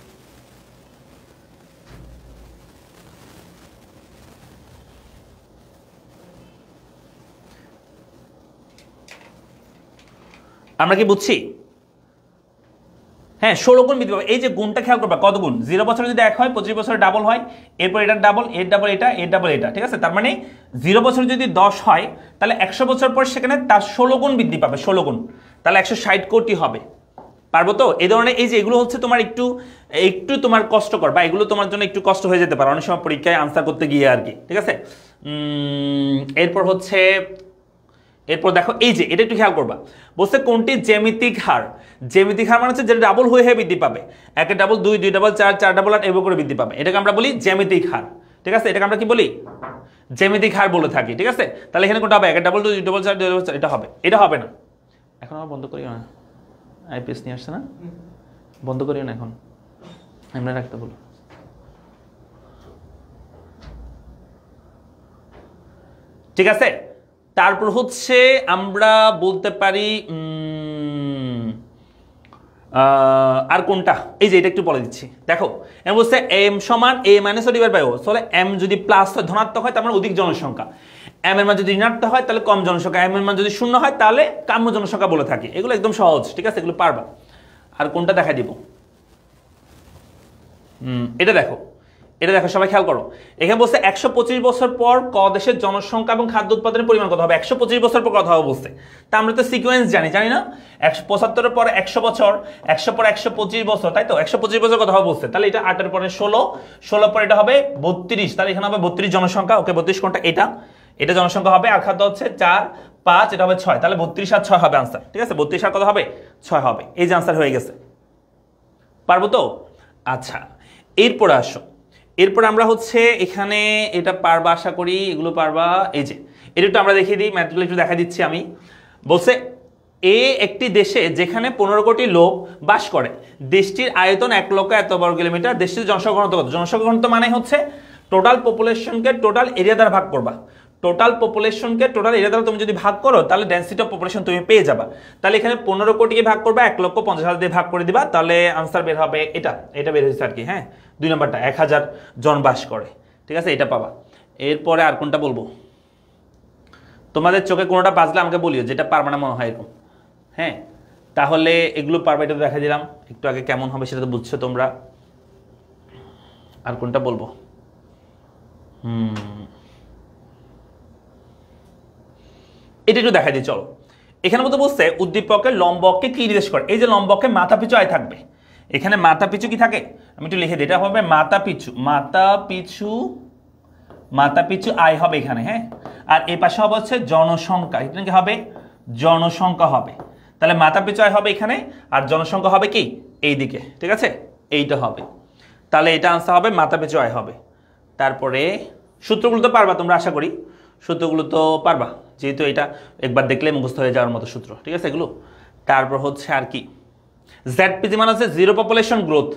আমরা কি বুঝছি? হ্যাঁ, 16 গুণ বৃদ্ধি পাবে। এই যে গুণটা খেয়াল করবা, কত গুণ? 0 বছরে যদি 1 হয়, 25 বছরে ডাবল হয়, এরপর এটা ডাবল, এর ডাবল এটা, এর ডাবল এটা, ঠিক আছে। তার মানে 0 বছরে যদি 10 হয়, তাহলে 100 বছর পর সেখানে তার 16 গুণ বৃদ্ধি পাবে, 16 গুণ, তাহলে 160 কোটি হবে। পারবো তো? এই ধরনের এই যে এগুলো হচ্ছে তোমার একটু তোমার কষ্টকর, বা এগুলো তোমার জন্য একটু কষ্ট হয়ে যেতে পারে অনেক সময় পরীক্ষায় আনসার করতে গিয়ে আর কি, ঠিক আছে। এরপর দেখো, এই যে এটা একটু খেয়াল করবা, বলছে কোনটি জ্যামিতিক হার। জ্যামিতিক হার মানে হচ্ছে যেটা ডাবল হয়ে বৃদ্ধি পাবে, 1 ডাবল 2 2 ডাবল 4 4 ডাবল 8 এভাবে করে বৃদ্ধি পাবে, এটাকে আমরা বলি জ্যামিতিক হার, ঠিক আছে। এটাকে আমরা কি বলি? জ্যামিতিক হার বলে থাকি, ঠিক আছে। তাহলে এখানে কোনটা হবে? 1 ডাবল 2 2 ডাবল 4 2 ডাবল 4, এটা হবে না। এখন আমরা বন্ধ করি না, আইপিএস নিয়ে আসছে না, বন্ধ করিও না এখন, আমরা রাখতে বলো। ঠিক আছে, তারপর হচ্ছে আমরা বলতে পারি আর কোনটা, এই যে এটা একটু বলে দিচ্ছি। দেখো, এম বলছে এম সমান a minus O divide by O. তাহলে এম যদি প্লাস ধনাত্মক হয় তার মানে অধিক জনসংখ্যা, এম এর মান যদি ঋণাত্মক হয় তাহলে কম জনসংখ্যা, এম এর মান যদি শূন্য হয় তাহলে কাম্য জনসংখ্যা বলে থাকি। এগুলো একদম সহজ, ঠিক আছে, এগুলো পারবা। আর কোনটা দেখা দিব? এটা দেখো সবাই খেয়াল করো, এখানে বলছে 125 বছর পর ক দেশের জনসংখ্যা এবং খাদ্য উৎপাদনের পরিমাণ কত হবে। 125 বছর পর কথা হবে বলছে, তা আমরা তো সিকোয়েন্স জানি না। 175 এর পরে 100 বছর, 100 পরে 125 বছর, তাই তো 125 বছর কথা হবে বলছে। তাহলে এটা 8 এর পরে 16, 16 পরে এটা হবে 32, তাহলে এখানে হবে 32 জনসংখ্যা। ওকে, 32 কোনটা? এটা জনসংখ্যা হবে, আর খাদ্য হচ্ছে 4 5, এটা হবে 6, তাহলে 32 আর 6 হবে আনসার, ঠিক আছে। 32 আর কত হবে? 6 হবে। এই যে আনসার হয়ে গেছে, পারবো তো? আচ্ছা, এরপরে আসো, এরপর আমরা হচ্ছে এখানে এটা পারবা আশা করি, এগুলো পারবা। এই যে এটা একটু আমরা দেখিয়ে দিই, ম্যাথগুলো একটু দেখা দিচ্ছি আমি। বলছে একটি দেশে যেখানে 15 কোটি লোক বাস করে, দেশটির আয়তন 1 লক্ষ এত বর্গ কিলোমিটার, দেশটির জনসংখ্যা ঘনত্ব কত? জনসংখ্যা ঘনত্ব মানে হচ্ছে টোটাল পপুলেশনকে টোটাল এরিয়া দ্বারা ভাগ করবা। টোটাল পপুলেশনকে টোটাল এরিয়া দ্বারা তুমি যদি ভাগ করো তাহলে ডেন্সিটি অফ পপুলেশন তুমি পেয়ে যাবা। তাহলে এখানে 15 কোটিকে ভাগ করবা 1,50,000 দিয়ে ভাগ করে দিবা, তাহলে আনসার বের হবে এটা বের হয়েছে আর কি। হ্যাঁ, 2 নম্বরটা 1000 জন বাস করে, ঠিক আছে, এটা পাবা। এরপরে আর কোনটা বলবো? তোমাদের চোখে কোনোটা বাজলে আমাকে বলিও, যেটা পারবা না মনে হয় এরকম। হ্যাঁ, তাহলে এগুলো পারবা, এটা দেখা দিলাম। একটু আগে কেমন হবে সেটা তো বুঝছো তোমরা। আর কোনটা বলবো? এটা একটু দেখা দিই, চলো। এখানে মতো বলছে উদ্দীপকের লম্বককে কি নির্দেশ করে। এই যে লম্বকে মাথা পিছু আয় থাকবে, এখানে মাথা পিছু কি থাকে আমি একটু লিখে দিই, এটা হবে মাথা পিছু আয় হবে এখানে। হ্যাঁ, আর এই পাশে হবে হচ্ছে জনসংখ্যা, এখানে কি হবে? জনসংখ্যা হবে। তাহলে মাথা পিছু আয় হবে এখানে, আর জনসংখ্যা হবে কি এইদিকে, ঠিক আছে, এইটা হবে। তাহলে এটা আনসার হবে মাথা পিছু আয় হবে। তারপরে সূত্রগুলো তো পারবা তোমরা, আশা করি সূত্রগুলো তো পারবা, যেহেতু এটা একবার দেখলে মুখস্থ হয়ে যাওয়ার মতো সূত্র, ঠিক আছে এগুলো। তারপর হচ্ছে আর কি, জেডপিজি মানে হচ্ছে জিরো পপুলেশন গ্রোথ।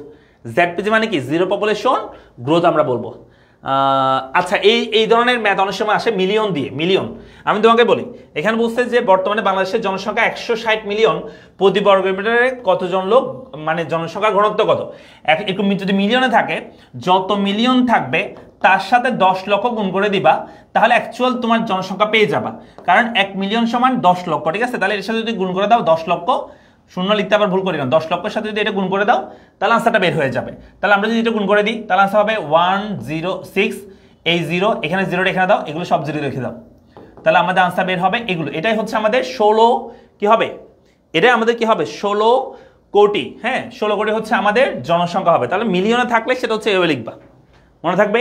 জেডপিজি মানে কি? জিরো পপুলেশন গ্রোথ আমরা বলবো। আচ্ছা, এই ধরনের ম্যাথ অনেক সময় আসে মিলিয়ন দিয়ে। মিলিয়ন আমি তোমাকে বলি, এখানে বলছে যে বর্তমানে বাংলাদেশের জনসংখ্যা 160 মিলিয়ন, প্রতি বর্গ কিলোমিটারে কতজন লোক, মানে জনসংখ্যার ঘনত্ব কত। যদি মিলিয়নে থাকে, যত মিলিয়ন থাকবে তার সাথে 10 লক্ষ গুণ করে দিবা, তাহলে অ্যাকচুয়াল তোমার জনসংখ্যা পেয়ে যাবা। কারণ 1 মিলিয়ন সমান 10 লক্ষ, ঠিক আছে। তাহলে এর সাথে যদি গুণ করে দাও 10 লক্ষ, শূন্য লিখতে আবার ভুল করি না, 10 লক্ষের সাথে যদি এটা গুণ করে দাও তাহলে আনসারটা বের হয়ে যাবে। তাহলে আমরা যদি এটা গুণ করে দিই তাহলে আনসার হবে 106, এই 0 এখানে 0 রেখে দাও, এগুলো সব 0 রেখে দাও, তাহলে আমাদের আনসার বের হবে এগুলো। এটাই হচ্ছে আমাদের 16 কি হবে, এটাই আমাদের কি হবে 16 কোটি, হ্যাঁ 16 কোটি হচ্ছে আমাদের জনসংখ্যা হবে। তাহলে মিলিয়নে থাকলে সেটা হচ্ছে এভাবে লিখবা, মনে থাকবে।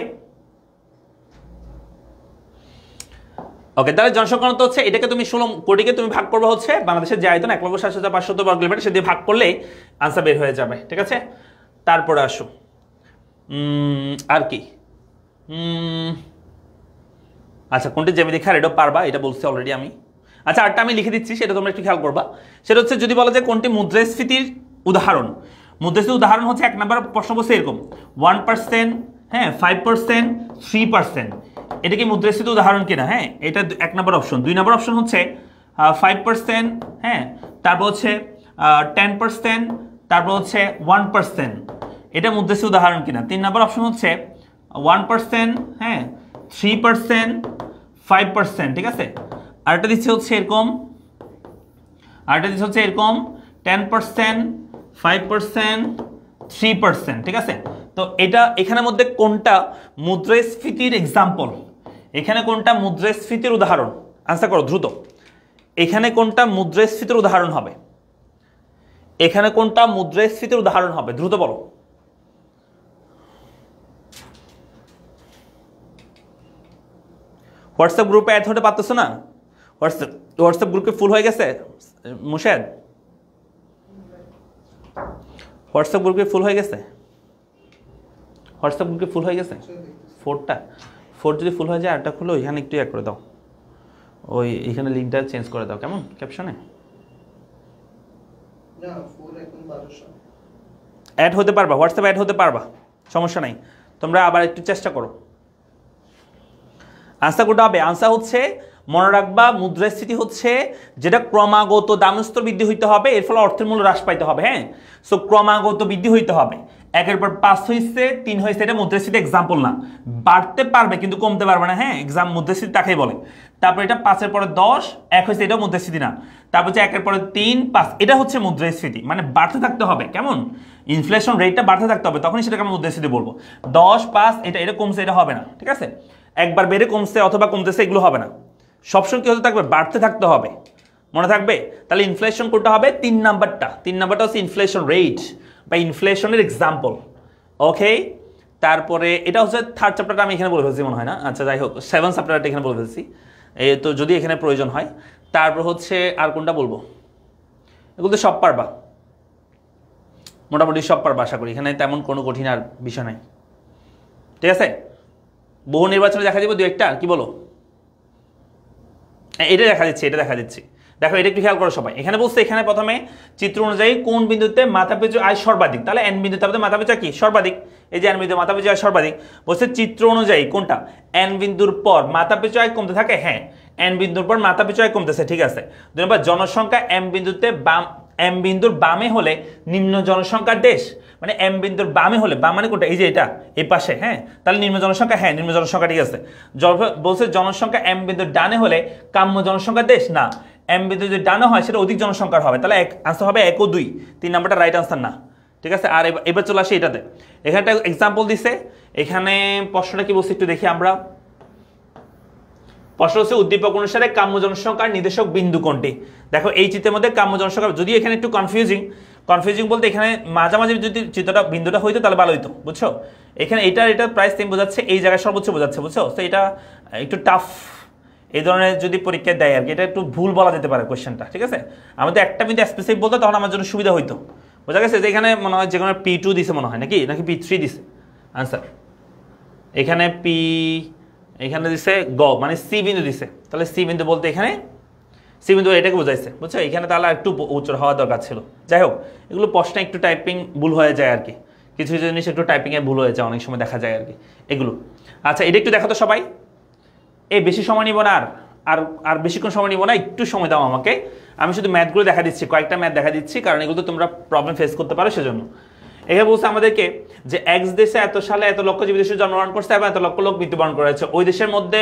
ওকে, তাহলে জনসংখ্যা ঘনত্ব হচ্ছে এটাকে তুমি 16 কোটিকে তুমি ভাগ করবে হচ্ছে বাংলাদেশের যে আয়তন 1,60,500 বর্গ কিলোমিটার, সে দিয়ে ভাগ করলেই আনসার বের হয়ে যাবে, ঠিক আছে। তারপরে আসো আর কি, আচ্ছা কোনটি জ্যামিতি খার, এটা পারবা, এটা বলছি অলরেডি আমি। আচ্ছা আরটা আমি লিখে দিচ্ছি, সেটা তোমরা একটু খেয়াল করবা। সেটা হচ্ছে যদি বলা যায় কোনটি মুদ্রাস্ফীতির উদাহরণ, মুদ্রাস্ফীতির উদাহরণ হচ্ছে 1 নম্বর প্রশ্ন বলছে এরকম 1%, হ্যাঁ 5%, 3%, এটা কি মুদ্রাস্ফীতির উদাহরণ কিনা, হ্যাঁ এটা 1 নম্বর অপশন। 2 নম্বর অপশন হচ্ছে 5%, হ্যাঁ তারপর হচ্ছে 10%, তারপর হচ্ছে 1%, এটা মুদ্রাস্ফীতির উদাহরণ কিনা। 3 নম্বর অপশন হচ্ছে 1%, হ্যাঁ 3%, 5%, ঠিক আছে। আরেকটা দিচ্ছে হচ্ছে এরকম, আরেকটা দিচ্ছে হচ্ছে এরকম 10%, 5%, 3%, ঠিক আছে। তো এটা এখানের মধ্যে কোনটা মুদ্রাস্ফীতির এক্সাম্পল, এখানে কোনটা মুদ্রাস্ফীতির উদাহরণ, আনসার করো দ্রুত। এখানে কোনটা মুদ্রাস্ফীতির উদাহরণ হবে, এখানে কোনটা মুদ্রাস্ফীতির উদাহরণ হবে, দ্রুত বলো। হোয়াটসঅ্যাপ গ্রুপে অ্যাড হতে পারতেছো না? হোয়াটসঅ্যাপ গ্রুপে ফুল হয়ে গেছে মুশাদ? হোয়াটসঅ্যাপ গ্রুপে ফুল হয়ে গেছে? হোয়াটসঅ্যাপ গ্রুপে ফুল হয়ে গেছে? 4 যদি ফুল হয়ে যায় আরটা খুলো, এখানে একটু অ্যাড করে দাও, ওই এখানে লিঙ্কটা চেঞ্জ করে দাও, কেমন ক্যাপশনে অ্যাড হতে পারবা, হোয়াটসঅ্যাপ অ্যাড হতে পারবা, সমস্যা নাই। তোমরা আবার একটু চেষ্টা করো। আনসার কোনটা হবে? আনসার হচ্ছে মনে রাখবা মুদ্রাস্ফীতি হচ্ছে যেটা ক্রমাগত দামস্তর বৃদ্ধি হইতে হবে, এর ফলে অর্থের মূল্য হ্রাস পাইতে হবে, হ্যাঁ সো ক্রমাগত বৃদ্ধি হইতে হবে। 1-এর পর 5 হয়েছে, 3 হয়েছে, এটা মুদ্রাস্ফীতি এক্সাম্পল না, বাড়তে পারবে কিন্তু কমতে পারবে না, হ্যাঁ এক্সাম মুদ্রাস্ফীতি তাকেই বলে। তারপর এটা 5-এর পরে 10, 1 হয়েছে, এটাও মুদ্রাস্ফীতি না। তারপর হচ্ছে 1-এর পরে 3, 5, এটা হচ্ছে মুদ্রাস্ফীতি, মানে বাড়তে থাকতে হবে, কেমন ইনফ্লেশন রেটটা বাড়তে থাকতে হবে, তখনই সেটাকে আমরা মুদ্রাস্ফীতি বলবো। 10, 5 এটা কমছে, এটা হবে না, ঠিক আছে। একবার বেড়ে কমছে অথবা কমতেছে এগুলো হবে না, সবসময় কি হতে থাকবে, বাড়তে থাকতে হবে, মনে থাকবে। তাহলে ইনফ্লেশন কোনটা হবে? 3 নাম্বারটা, 3 নাম্বারটা হচ্ছে ইনফ্লেশন রেট বা ইনফ্লেশনের এক্সাম্পল, ওকে। তারপরে এটা হচ্ছে 3rd চ্যাপ্টারটা আমি এখানে বলে ফেলছি মনে হয় না, আচ্ছা যাই হোক 7th চ্যাপ্টারটা এখানে বলে ফেলছি, তো যদি এখানে প্রয়োজন হয়। তারপর হচ্ছে আর কোনটা বলবো, এগুলো তো সব পারবা, মোটামুটি সব পারবা আশা করি, এখানে তেমন কোনো কঠিন আর বিষয় নাই, ঠিক আছে। বহু নির্বাচনে দেখা যাবে 2-একটা, কি বলো? এটা দেখা দিচ্ছে, এটা দেখা দিচ্ছে, দেখো এটা একটু খেয়াল করো সবাই। এখানে বলছে এখানে প্রথমে চিত্র অনুযায়ী কোন বিন্দুতে মাথাপিছু আয় সর্বাধিক, তাহলে এন বিন্দুতে আমাদের মাথাপিছু কি সর্বাধিক, এই যে এন বিন্দু মাথাপিছু আয় সর্বাধিক, বলছে চিত্র অনুযায়ী কোনটা এন বিন্দুর পর মাথাপিছু আয় কমতে থাকে, হ্যাঁ এন বিন্দুর পর মাথাপিছু আয় কমতেছে, ঠিক আছে। 2 নম্বর জনসংখ্যা এম বিন্দুতে এম বিন্দুর বামে হলে নিম্ন জনসংখ্যার দেশ, মানে এম বিন্দুর বামে হলে, বাম মানে কোনটা, এই যে এটা এই পাশে, হ্যাঁ তাহলে নিম্ন জনসংখ্যা, হ্যাঁ নিম্ন জনসংখ্যা, ঠিক আছে। বলছে জনসংখ্যা এম বিন্দুর ডানে হলে কাম্য জনসংখ্যার দেশ, না এম বিন্দু যদি ডানে হয় সেটা অধিক জনসংখ্যার হবে, তাহলে আনসার হবে 1 ও 2, 3 নাম্বারটা রাইট আনসার না, ঠিক আছে। আর এবার চলে আসি এটাতে, এখানে একটা এক্সাম্পল দিছে, এখানে প্রশ্নটা কি বলছে একটু দেখি আমরা। প্রশ্ন হচ্ছে উদ্দীপক অনুসারে কাম্য জনসংখ্যার নির্দেশক বিন্দু কোনটি। দেখো এই চিত্রের মধ্যে কাম্য জনসংখ্যা, যদি এখানে একটু কনফিউজিং বলতে এখানে মাঝামাঝি যদি চিত্রটা বিন্দুটা হইতো তাহলে ভালো হইতো, বুঝছো। এখানে এটা প্রায় সেম বোঝাচ্ছে, এই জায়গায় সর্বোচ্চ বোঝাচ্ছে, বুঝছো। তো এটা একটু টাফ, এই ধরনের যদি পরীক্ষা দেয় আর কি, এটা একটু ভুল বলা যেতে পারে কোয়েশ্চেনটা, ঠিক আছে। আমাদের একটা বিন্দু স্পেসিফিক বলতো তখন আমার জন্য সুবিধা হইতো, বোঝা গেছে। যে এখানে মনে হয় যে কোনো P2 দিছে মনে হয়, নাকি P3 দিছে আনসার, এখানে এখানে দিছে গ, মানে সি বিন্দু দিছে, তাহলে সি বিন্দু বলতে এখানে সি বিন্দু এটাকে বোঝাইছে, বুঝছো। এখানে তাহলে একটু উচ্চর হওয়া দরকার ছিল। যাই হোক এগুলো প্রশ্নে একটু টাইপিং ভুল হয়ে যায় আর কি, কিছু কিছু জিনিস একটু টাইপিংয়ে ভুল হয়ে যায় অনেক সময় দেখা যায় আর কি এগুলো। আচ্ছা এটা একটু দেখো তো সবাই, এই বেশি সময় নিব না, আর বেশিক্ষণ সময় নিব না, একটু সময় দাও আমাকে। আমি শুধু ম্যাথগুলো দেখা দিচ্ছি, কয়েকটা ম্যাথ দেখা দিচ্ছি, কারণ এগুলো তো তোমরা প্রবলেম ফেস করতে পারো সেজন্য। এখানে বলছে আমাদেরকে যে এক্স দেশে এত সালে এত লক্ষ জীব দেশে জন্মগ্রহণ করছে এবং এত লক্ষ লোক মৃত্যুবরণ করেছে, ওই দেশের মধ্যে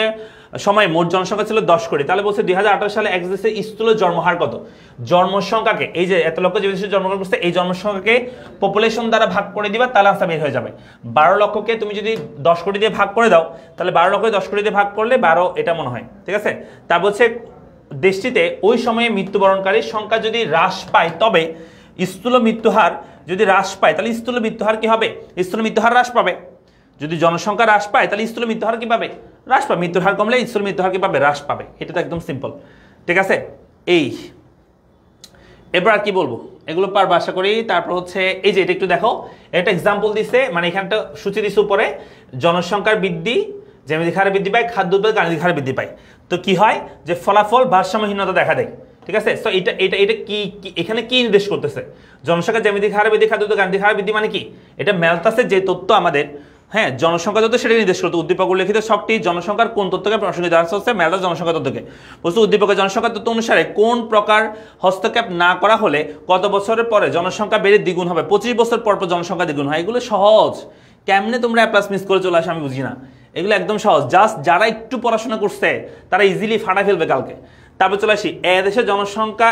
সময় মোট জনসংখ্যা ছিল 10 কোটি। তাহলে বলছে 2018 সালে এক্স দেশে স্থূল জন্মহার কত। জন্মসংখ্যাকে, এই যে এত লক্ষ জীব দেশে জন্মগ্রহণ করছে, এই জন্মসংখ্যাকে পপুলেশন দ্বারা ভাগ করে দিবা, তাহলে আনসার বের হয়ে যাবে। 12 লক্ষকে তুমি যদি 10 কোটি দিয়ে ভাগ করে দাও, তাহলে 12 লক্ষকে 10 কোটি দিয়ে ভাগ করলে 12, এটা মনে হয়, ঠিক আছে। তা বলছে দেশটিতে ওই সময়ে মৃত্যুবরণকারীর সংখ্যা যদি হ্রাস পায় তবে স্থূল মৃত্যুহার যদি হ্রাস পায় তাহলে স্থূল মৃত্যুহার কি হবে? স্থূল মৃত্যুহার হ্রাস পাবে। যদি জনসংখ্যা হ্রাস পায় তাহলে স্থূল মৃত্যুহার কি পাবে? হ্রাস পাবে। মৃত্যুর হার কমলে স্থূল মৃত্যুহার কি পাবে? হ্রাস পাবে। এটা তো একদম সিম্পল, ঠিক আছে। এবার আর কি বলবো, এগুলো পারবো আশা করি। তারপর হচ্ছে এই যে এটা একটু দেখো, একটা এক্সাম্পল দিছে, মানে এখানটা সূচি দিছে উপরে, জনসংখ্যার বৃদ্ধি জ্যামিতিক হারে বৃদ্ধি পায়, খাদ্য উৎপাদন গাণিতিক হারে বৃদ্ধি পায়। তো কি হয় যে ফলাফল ভারসাম্যহীনতা দেখা দেয়, ঠিক আছে। তো এটা কি এখানে কি নির্দেশ করতেছে? জনসংখ্যা জ্যামিতিক হারে বৃদ্ধি, খাদ্য উৎপাদন গাণিতিক হারে বৃদ্ধি মানে কি? এটা মেলতাছে যে তথ্য আমাদের, হ্যাঁ, জনসংখ্যা তথ্য সেটা নির্দেশ করতে উদ্দীপক উল্লেখিত সবটি জনসংখ্যার কোন তথ্যকে প্রাসঙ্গিক দ্বারা হচ্ছে মেলতা জনসংখ্যা তথ্যকে। বস্তু উদ্দীপকের জনসংখ্যা তথ্য অনুসারে কোন প্রকার হস্তক্ষেপ না করা হলে কত বছরের পরে জনসংখ্যা বেড়ে দ্বিগুণ হবে? 25 বছর পর পর জনসংখ্যা দ্বিগুণ হয়। এগুলো সহজ, কেমনে তোমরা প্লাস মিস করে চলে আসে আমি বুঝি না। এগুলো একদম সহজ, জাস্ট যারা একটু পড়াশোনা করছে তারা ইজিলি ফাটা ফেলবে কালকে। তারপর চলে আসি, দেশের জনসংখ্যা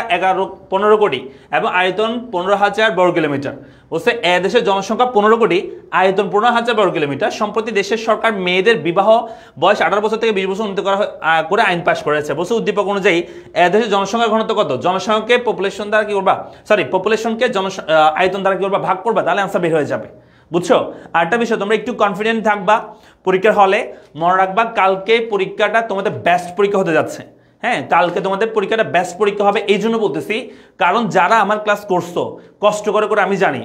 15 কোটি এবং আয়তন 15,000 বর্গ কিলোমিটার। বলছে দেশের জনসংখ্যা 15 কোটি, আয়তন 15,000 বর্গ কিলোমিটার। সম্প্রতি দেশের সরকার মেয়েদের বিবাহ বয়স 18 বছর থেকে 20 বছর উন্নীত করে আইন পাশ করেছে। বলছে উদ্দীপক অনুযায়ী দেশের জনসংখ্যার ঘনত্ব কত? জনসংখ্যাকে পপুলেশন দ্বারা কি করবা, পপুলেশনকে আয়তন দ্বারা কি করবা, ভাগ করবা, তাহলে আনসার বের হয়ে যাবে। বুঝছো? আরেকটা বিষয়, তোমরা একটু কনফিডেন্ট থাকবা পরীক্ষার হলে। মনে রাখবা কালকে পরীক্ষাটা তোমাদের বেস্ট পরীক্ষা হতে যাচ্ছে। হ্যাঁ, কালকে তোমাদের পরীক্ষাটা বেস্ট পরীক্ষা হবে। এই জন্য বলতেছি, কারণ যারা আমার ক্লাস করছো কষ্ট করে করে আমি জানি,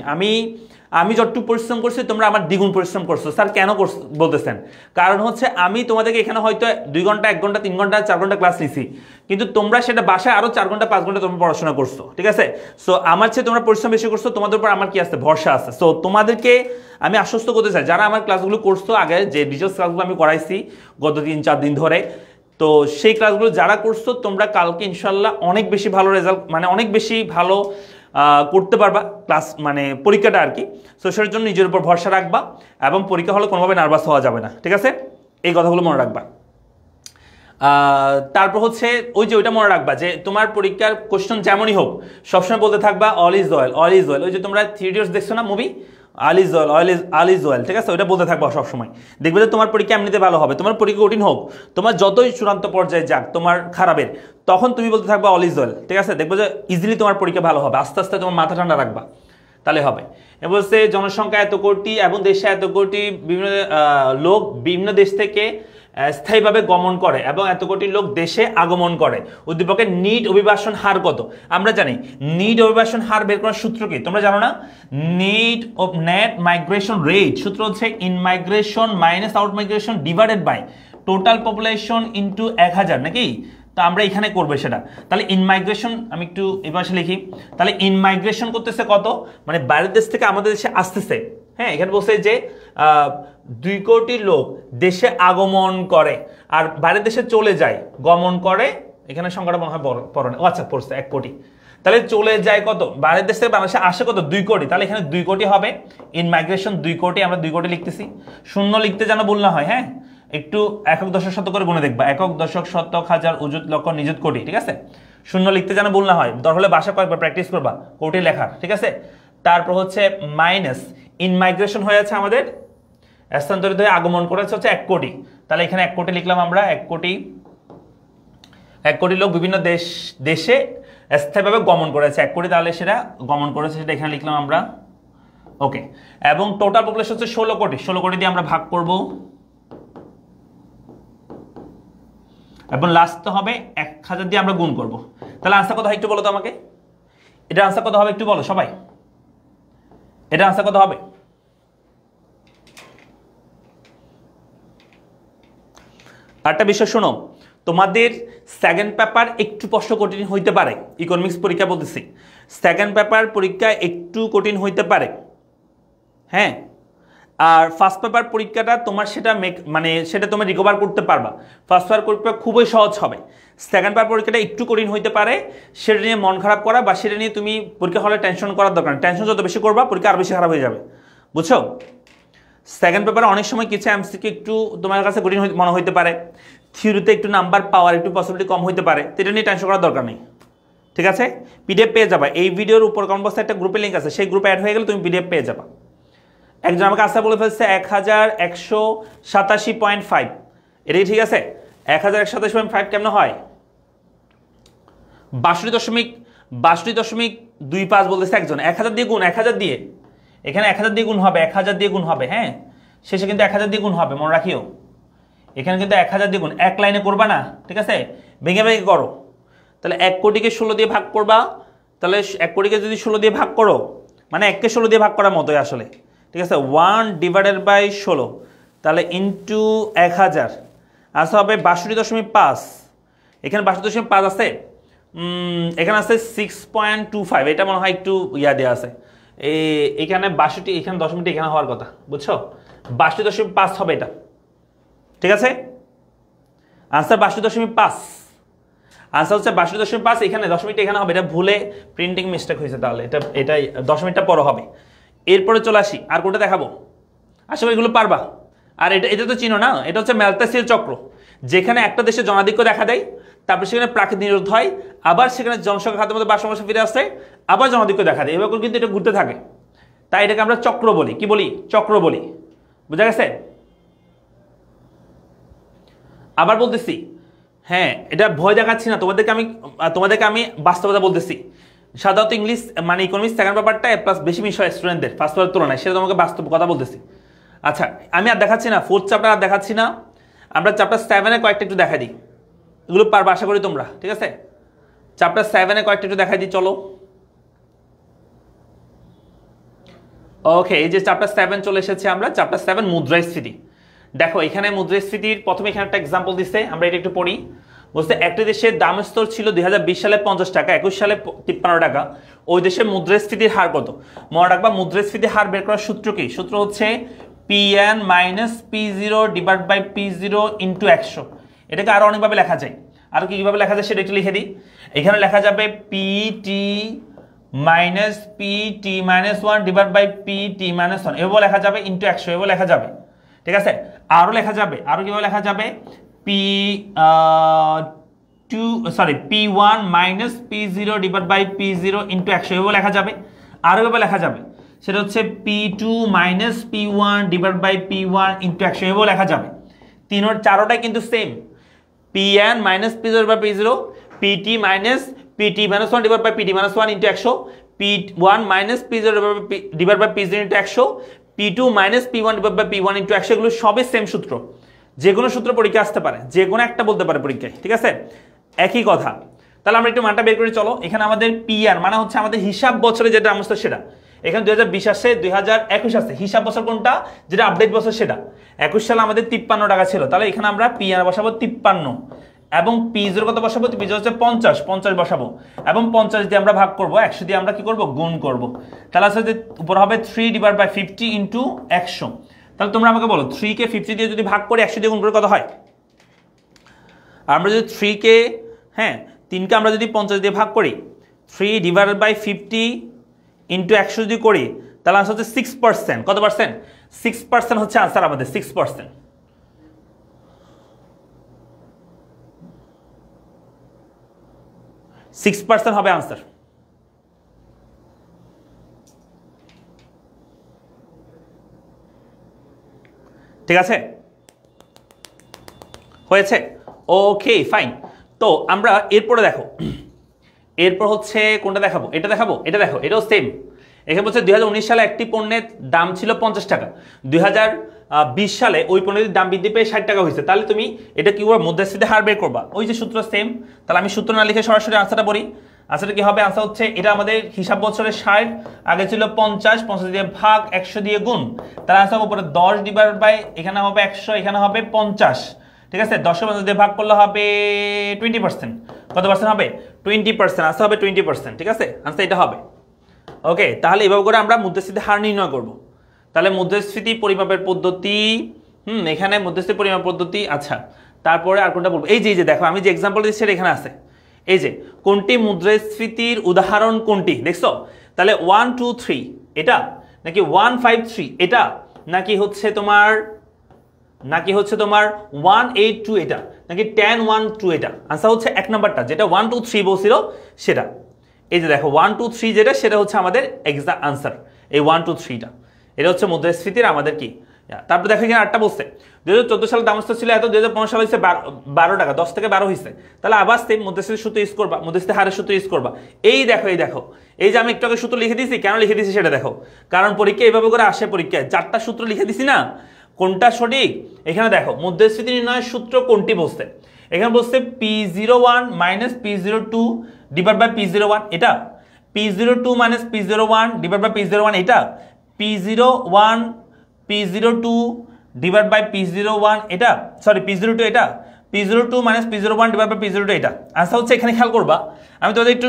আমি যতটুকু পরিশ্রম করছি তোমরা আমার দ্বিগুণ পরিশ্রম করছো। স্যার কেন বলতেছেন? কারণ হচ্ছে আমি তোমাদেরকে এখানে হয়তো 2 ঘন্টা, 1 ঘন্টা, 3 ঘন্টা, 4 ঘন্টা ক্লাস নিছি, কিন্তু তোমরা সেটা বাসায় আরো 4 ঘন্টা, 5 ঘন্টা তোমরা পড়াশোনা করছো, ঠিক আছে। সো আমার চেয়ে তোমরা পরিশ্রম বেশি করছো, তোমাদের উপর আমার কি আছে, ভরসা আছে। সো তোমাদেরকে আমি আশ্বস্ত করতে চাই, যারা আমার ক্লাসগুলো করছো, আগে যে ডিটেলস ক্লাসগুলো আমি করাইছি গত 3-4 দিন ধরে, তো সেই ক্লাসগুলো যারা করছো তোমরা কালকে ইনশাল্লাহ অনেক বেশি ভালো রেজাল্ট, মানে অনেক বেশি ভালো করতে পারবা ক্লাস, মানে পরীক্ষাটা আর কি। সো সেটার জন্য নিজের উপর ভরসা রাখবা এবং পরীক্ষা হলে কোনোভাবে নার্ভাস হওয়া যাবে না, ঠিক আছে। এই কথাগুলো মনে রাখবা। তারপর হচ্ছে ওই যে ওইটা মনে রাখবা যে তোমার পরীক্ষার কোশ্চেন যেমনই হোক সবসময় বলতে থাকবা all is well, all is well. ওই যে তোমরা 3 ইডিয়টস দেখছো না movie, all is well, all is well, ঠিক আছে। ওইটা বলতে থাকবা সবসময়, দেখবে যে তোমার পরীক্ষা এমনিতে ভালো হবে। তোমার পরীক্ষা কঠিন হোক, তোমার যতই চূড়ান্ত পর্যায়ে যাক তোমার খারাপের, তখন তুমি বলতে থাকবা অল ইজ ওয়েল, ঠিক আছে। দেখবে যে ইজিলি তোমার পরীক্ষা ভালো হবে। আস্তে আস্তে তোমার মাথা ঠান্ডা রাখবা, তাহলে হবে। এবার বলছে জনসংখ্যা এত কোটি এবং দেশে এত কোটি বিভিন্ন লোক বিভিন্ন দেশ থেকে স্থায়ীভাবে গমন করে এবং এত কোটি লোক দেশে আগমন করে। উদ্দীপকের নিট অভিবাসন হার কত? আমরা জানি নিট অভিবাসন হার বের করার সূত্র কি তোমরা জানো না? Net of net migration rate সূত্র হচ্ছে in migration minus out migration divided by total population into 1000, নাকি? তো আমরা এখানে করবো সেটা। তাহলে ইন মাইগ্রেশন আমি একটু এই পাশে লিখি। তাহলে ইন মাইগ্রেশন করতেছে কত, মানে বাইরের দেশ থেকে আমাদের দেশে আসতেছে। হ্যাঁ, এখানে বলছে যে 2 কোটি লোক দেশে আগমন করে আর বাইরের দেশে চলে যায়, গমন করে। এখানে সংখ্যাটা মনে হয় পড়ে, ও আচ্ছা পড়ছে 1 কোটি। তাহলে চলে যায় কত, বাইরের দেশ থেকে বাংলাদেশে আসে কত, 2 কোটি। তাহলে এখানে 2 কোটি হবে। ইন মাইগ্রেশন 2 কোটি, আমরা 2 কোটি লিখতেছি। শূন্য লিখতে যেন ভুল না হয়। হ্যাঁ, একটু একক দশক শতক করে গুণে দেখবা, একক দশক শতক হাজার অযুত লক্ষ নিযুত কোটি, ঠিক আছে। শূন্য লিখতে যেন ভুল না হয়, দরকার হলে বাসা কয়েকবার প্র্যাকটিস করবা কোটি লেখার, ঠিক আছে। তারপর হচ্ছে মাইনাস ইন মাইগ্রেশন হয়ে আছে আমাদের স্থানান্তরিত হয়ে আগমন করেছে হচ্ছে 1 কোটি। তাহলে এখানে 1 কোটি লিখলাম আমরা, 1 কোটি লোক বিভিন্ন দেশে স্থায়ীভাবে গমন করেছে 1 কোটি। তাহলে সেটা গমন করেছে সেটা এখানে লিখলাম আমরা, ওকে। এবং টোটাল পপুলেশন হচ্ছে 16 কোটি। 16 কোটি দিয়ে আমরা ভাগ করব এবং লাস্ট হবে 1000 দিয়ে আমরা গুণ করব। তাহলে আনসার কত হয় একটু বলো তো আমাকে, এটা আনসার কত হবে একটু বলো সবাই, এটা আনসার কত হবে? আরেকটা বিষয় শোনো, তোমাদের সেকেন্ড পেপার একটু প্রশ্ন কঠিন হইতে পারে। ইকোনমিক্স পরীক্ষা বলতেছি, সেকেন্ড পেপার পরীক্ষা একটু কঠিন হইতে পারে। হ্যাঁ, আর ফার্স্ট পেপার পরীক্ষাটা তোমার সেটা মানে সেটা তুমি রিকভার করতে পারবা। ফার্স্ট পেপার পরীক্ষা খুবই সহজ হবে। সেকেন্ড পেপার পরীক্ষাটা একটু কঠিন হইতে পারে, সেটা নিয়ে মন খারাপ করা বা সেটা নিয়ে তুমি পরীক্ষা হলে টেনশন করার দরকার নেই। টেনশন যত বেশি করবা পরীক্ষা আরো বেশি খারাপ হয়ে যাবে, বুঝছো? সেকেন্ড পেপারে অনেক সময় কিছু এমসিকিউ একটু তোমার কাছে কঠিন মনে হইতে পারে, থিওরিতে একটু নাম্বার পাওয়ার একটু পসিবিলিটি কম হইতে পারে, এটা নিয়ে টেনশন করার দরকার নেই, ঠিক আছে। পিডিএফ পেয়ে যাবা, এই ভিডিওর উপর কমেন্ট বক্সে একটা গ্রুপের লিঙ্ক আছে, সেই গ্রুপে অ্যাড হয়ে গেলে তুমি পিডিএফ পেয়ে যাবা। একজন আমাকে আশা বলে ফেলছে 1187.5, এটাই ঠিক আছে? 1187.5 কেমন হয়? 62.5 62.25 বলতেছে একজন, 1000 দিয়ে গুণ, 1000 দিয়ে, এখানে 1000 দিয়ে গুণ হবে, 1000 দিয়ে গুণ হবে, হ্যাঁ শেষে কিন্তু 1000 দিয়ে গুণ হবে, মনে রাখিও এখানে কিন্তু 1000 দিয়ে গুণ, এক লাইনে করবা না, ঠিক আছে, ভেঙে ভেঙে করো। তাহলে 1 কোটিকে 16 দিয়ে ভাগ করবা, তাহলে 1 কোটিকে যদি 16 দিয়ে ভাগ করো মানে 1 কে 16 দিয়ে ভাগ করার মতোই আসলে, ঠিক আছে, 1/16, তাহলে ইন্টু 1000 আসা হবে 62.5, এখানে 62.5 আছে, এখানে আছে 6.25, এটা মনে হয় একটু ইয়া দেওয়া আছে, এখানে 62, এখানে দশমিকটা এখানে হওয়ার কথা, বুঝছো, 62.5 হবে এটা, ঠিক আছে, আনসার 62.5, আনসার হচ্ছে 62.5, এখানে দশমিকটা এখানে হবে, এটা ভুলে প্রিন্টিং মিস্টেক হয়েছে, তাহলে এটাই দশমিকটা পরে হবে। এরপরে চলে আসি, আর কোনটা দেখাবো, আশা করি এগুলো পারবা। আর এটা তো চিনো না, এটা হচ্ছে ম্যালথাসীয় চক্র, যেখানে একটা দেশে জনাধিক্য দেখা দেয়, তারপর সেখানে প্রাকৃতিক নিরোধ হয়, আবার সেখানে জনসংখ্যা খাতের মধ্যে ভারসাম্য ফিরে আসে, আবার জনাধিক্য দেখা দেয়, এভাবে কিন্তু এটা ঘুরতে থাকে, তাই এটাকে আমরা চক্র বলি, কি বলি, চক্র বলি, বুঝা গেছে। আবার বলতেছি, হ্যাঁ এটা ভয় দেখাচ্ছি না তোমাদেরকে আমি বাস্তবতা বলতেছি। সাধারণত ইংলিশ মানে ইকোনমিক্স সেকেন্ড পেপারটা প্লাস বেশি মিস হয় স্টুডেন্টদের ফার্স্ট পেপারের তুলনায়, সেটা তোমাকে বাস্তব কথা বলতেছি। আচ্ছা আমি আর দেখাচ্ছি না, ফোর্থ চ্যাপ্টার আর দেখাচ্ছি না, আমরা চ্যাপ্টার 7-এ কয়েকটা একটু দেখা দিই, এগুলো পারবা আশা করি তোমরা, ঠিক আছে, চ্যাপ্টার 7-এ কয়েকটা একটু দেখা দিই, চলো। ওকে, এই যে চ্যাপ্টার 7 চলে এসেছে, আমরা চ্যাপ্টার 7 মুদ্রাস্ফীতি। দেখো এখানে মুদ্রাস্ফীতির প্রথমে এখানে একটা এক্সাম্পল দিচ্ছে, আমরা এটা একটু পড়ি। বলছে একটি দেশের দাম স্তর ছিল 2020 সালে 50 টাকা, 21 সালে 53 টাকা, ওই দেশের মুদ্রাস্ফীতির হার কত? মনে রাখবা মুদ্রাস্ফীতির হার বের করার সূত্র কি? সূত্র হচ্ছে PN - P0 / P0 × 100। এটাকে আরো অনেকভাবে লেখা যায়, আর কিভাবে লেখা যায় সেটা একটু লিখে দিই। এখানে লেখা যাবে PT - PT - 1 / PT - 1, এভাবে লেখা যাবে, × 100 এভাবে লেখা যাবে, ঠিক আছে। আরো লেখা যাবে, আরো কিভাবে লেখা যাবে, P1 - P0 / P0 × 100 এভাবে লেখা যাবে। আরো কিভাবে লেখা যাবে, সেটা হচ্ছে P2 - P1 / P1 × 100 এভাবে লেখা যাবে। চারোটাই কিন্তু same, PN - P0 / P0, PT - PT - 1 / PT - 1 × 100, P1 - P0 / P0 × 100, P2 - P1 / P1 × 100, এগুলো সবই সেম সূত্র, যে কোনো সূত্র পরীক্ষা আসতে পারে, যে কোনো একটা বলতে পারে পরীক্ষায়, ঠিক আছে, একই কথা। তাহলে আমরা একটু মানটা বের করে চলো। এখানে আমাদের PR মানে হচ্ছে আমাদের হিসাব বছরে যেটা আমস্ত সেটা, এখানে 2020 আসছে, 2021 আসছে, হিসাব বছর কোনটা, যেটা আপডেট বছর সেটা। 21 সালে আমাদের 53 টাকা ছিল, তাহলে এখানে আমরা PR বসাবো 53, এবং P0 কত বসাবো, P0 হচ্ছে 50 বসাবো, এবং 50 দিয়ে আমরা ভাগ করব, 100 দিয়ে আমরা কি করব, গুণ করব। তাহলে আসলে উপর হবে 3/50 × 100। তাহলে তোমরা আমাকে বলো 3 কে 50 দিয়ে যদি ভাগ করি, 100 দিয়ে গুণ করে কত হয়? আমরা যদি 3 কে, হ্যাঁ 3 কে আমরা যদি 50 দিয়ে ভাগ করি, 3/50 × 100 যদি করি, তাহলে আনসার হচ্ছে 6%। কত পার্সেন্ট? 6% হচ্ছে আনসার আমাদের, 6%। হবে আনসার। ঠিক আছে, হয়েছে, ওকে ফাইন। তো আমরা এরপরে দেখো, এরপর হচ্ছে কোনটা দেখাবো, এটা দেখাবো, এটা দেখো, এটাও সেম। এখানে বলছে 2019 সালে একটি পণ্যের দাম ছিল 50 টাকা, 2020 সালে ওই পণ্যের দাম বৃদ্ধি পেয়ে 60 টাকা হয়েছে। তাহলে তুমি এটা কি করবা, মুদ্রাস্ফীতি হার বের করবা, ওই যে সূত্র সেম। তাহলে আমি সূত্র না লিখে সরাসরি আনসারটা বলি। আনসারটা কি হবে, আনসার হচ্ছে এটা আমাদের হিসাব বছরে 60, আগে ছিল 50 দিয়ে ভাগ, 100 দিয়ে গুণ, তাহলে আনসার উপরে 10 এখানে হবে 100, এখানে হবে 50, ঠিক আছে। 10 দিয়ে ভাগ করলে হবে 20%। কত পার্সেন্ট হবে? 20%। আনসার হবে 20%, ঠিক আছে, আনসার এটা হবে। ওকে, তাহলে এভাবে করে আমরা মুদ্রাস্ফীতির হার নির্ণয় করব। তাহলে মুদ্রাস্ফীতি পরিমাপের পদ্ধতি, এখানে মুদ্রাস্ফীতি পরিমাপ পদ্ধতি। আচ্ছা, তারপরে আর কোনটা বলবো, এই যে দেখো আমি যে এক্সাম্পল দিচ্ছি সেটা এখানে আছে, এই যে কোনটি মুদ্রাস্ফীতির উদাহরণ কোনটি, দেখছো? তাহলে 1 2 3 এটা, নাকি 1 5 3 এটা, নাকি হচ্ছে তোমার 1 8 2 এটা, নাকি 10 1 2 এটা? আনসার হচ্ছে এক নাম্বারটা, যেটা 1 2 3 বলছিল সেটা। এই যে দেখো 1 2 3 যেটা, সেটা হচ্ছে আমাদের এক্সাক্ট আনসার, এই 1 2 3টা। এটা হচ্ছে মুদ্রাস্ফীতির আমাদের কি তারপর দেখো এখানে 8টা বলছে 2014 সালে দাম ছিল এত, 2015 সালে হচ্ছে 12 টাকা, 10 থেকে 12 হয়েছে। তাহলে আবার সেম মুদ্রাস্ফীতির সূত্র ইউজ করবা, মুদ্রাস্ফীতির হারের সূত্র ইউজ করবা। এই দেখো এই যে আমি একটু আগে সূত্র লিখে দিয়েছি, কেন লিখে দিয়েছি সেটা দেখো। কারণ পরীক্ষা এইভাবে করে আসে, পরীক্ষায় 4টা সূত্র লিখে দিছি না, কোনটা সঠিক। এখানে দেখো মুদ্রাস্ফীতি নির্ণয়ের সূত্র কোনটি বলছে, এখানে বলছে P01 minus P02 divide by P01, এটা P02 minus P01 divide by P01, এটা P01 P02 divide by P01, এটা সরি P02, এটা P02 minus P01 divide by P02, এটা আনসার হচ্ছে। এখানে খেয়াল করবা, আমি তোমাদের একটু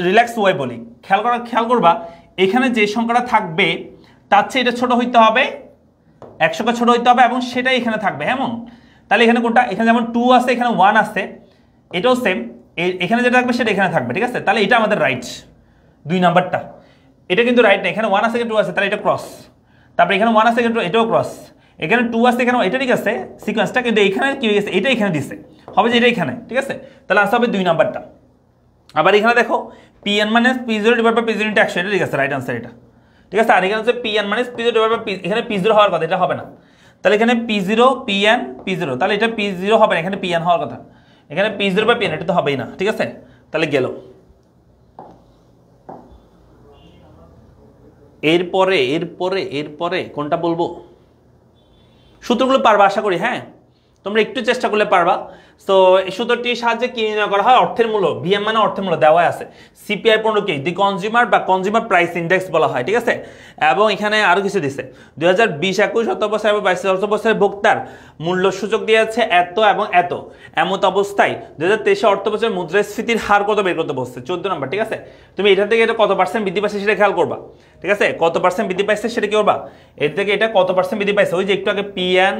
রিল্যাক্স ওয়ে বলি, খেয়াল করবা এখানে যে সংখ্যাটা থাকবে তার চেয়ে এটা ছোট হইতে হবে, 100 কে ছোট হইতে হবে, এবং সেটাই এখানে থাকবে। এমন তাহলে এখানে কোনটা, এখানে যেমন 2 আছে, এখানে 1 আছে, এটাও সেম, এখানে যেটা থাকবে সেটা এখানে থাকবে, ঠিক আছে। তাহলে এটা আমাদের রাইট, 2 নাম্বারটা এটা কিন্তু রাইট না, এখানে 1 আছে, 2 আছে, তাহলে এটা ক্রস। তারপরে এখানে 1 আছে, 2, এটাও ক্রস। এখানে 2 আছে, এখানে এটা ঠিক আছে সিকোয়েন্সটা, কিন্তু এখানে কি হয়ে গেছে, এটা এখানে দিছে, হবে যে এটা এখানে, ঠিক আছে। তাহলে আনসার হবে 2 নাম্বারটা। আবার এখানে দেখো Pn minus P0 divide by P0 into 100, এটা ঠিক আছে, রাইট আনসার এটা, ঠিক আছে। আর এখানে হচ্ছে Pn minus P0 divide by এখানে P0 হওয়ার কথা, এটা হবে না। তাহলে এখানে P0 Pn P0, তাহলে এটা P0 হবে না, এখানে Pn হওয়ার কথা, এখানে P0 বাই Pn, এটা তো হবেই না, ঠিক আছে। তাহলে গেল। এরপরে কোনটা বলবো, সূত্রগুলো পারবা আশা করি, হ্যাঁ তোমরা একটু চেষ্টা করলে পারবা। তো এই সূত্রটির সাহায্যে কি নির্ণয় করা হয়, অর্থের মূল্য, ভিএম মানে অর্থের মূল্য দেওয়া আছে, সিপিআই 15 কি দি কনজিউমার বা কনজিউমার প্রাইস ইন্ডেক্স বলা হয়, ঠিক আছে। এবং এখানে আরো কিছু দিছে, 2020-21 অর্থবছর এবং 22 অর্থবছরে ভোক্তার মূল্য সূচক দিয়েছে এত এবং এত, এমত অবস্থায় 2023 অর্থবছরের মুদ্রাস্ফীতির হার কত বের করতে বলছে, 14 নম্বর, ঠিক আছে। তুমি এটা থেকে এটা কত পার্সেন্ট বৃদ্ধি পাইছে সেটা খেয়াল করবা, ঠিক আছে। কত পার্সেন্ট বৃদ্ধি পাইছে সেটা কি করবা, এর থেকে এটা কত পার্সেন্ট বৃদ্ধি পাইছে, ওই যে একটু আগে Pn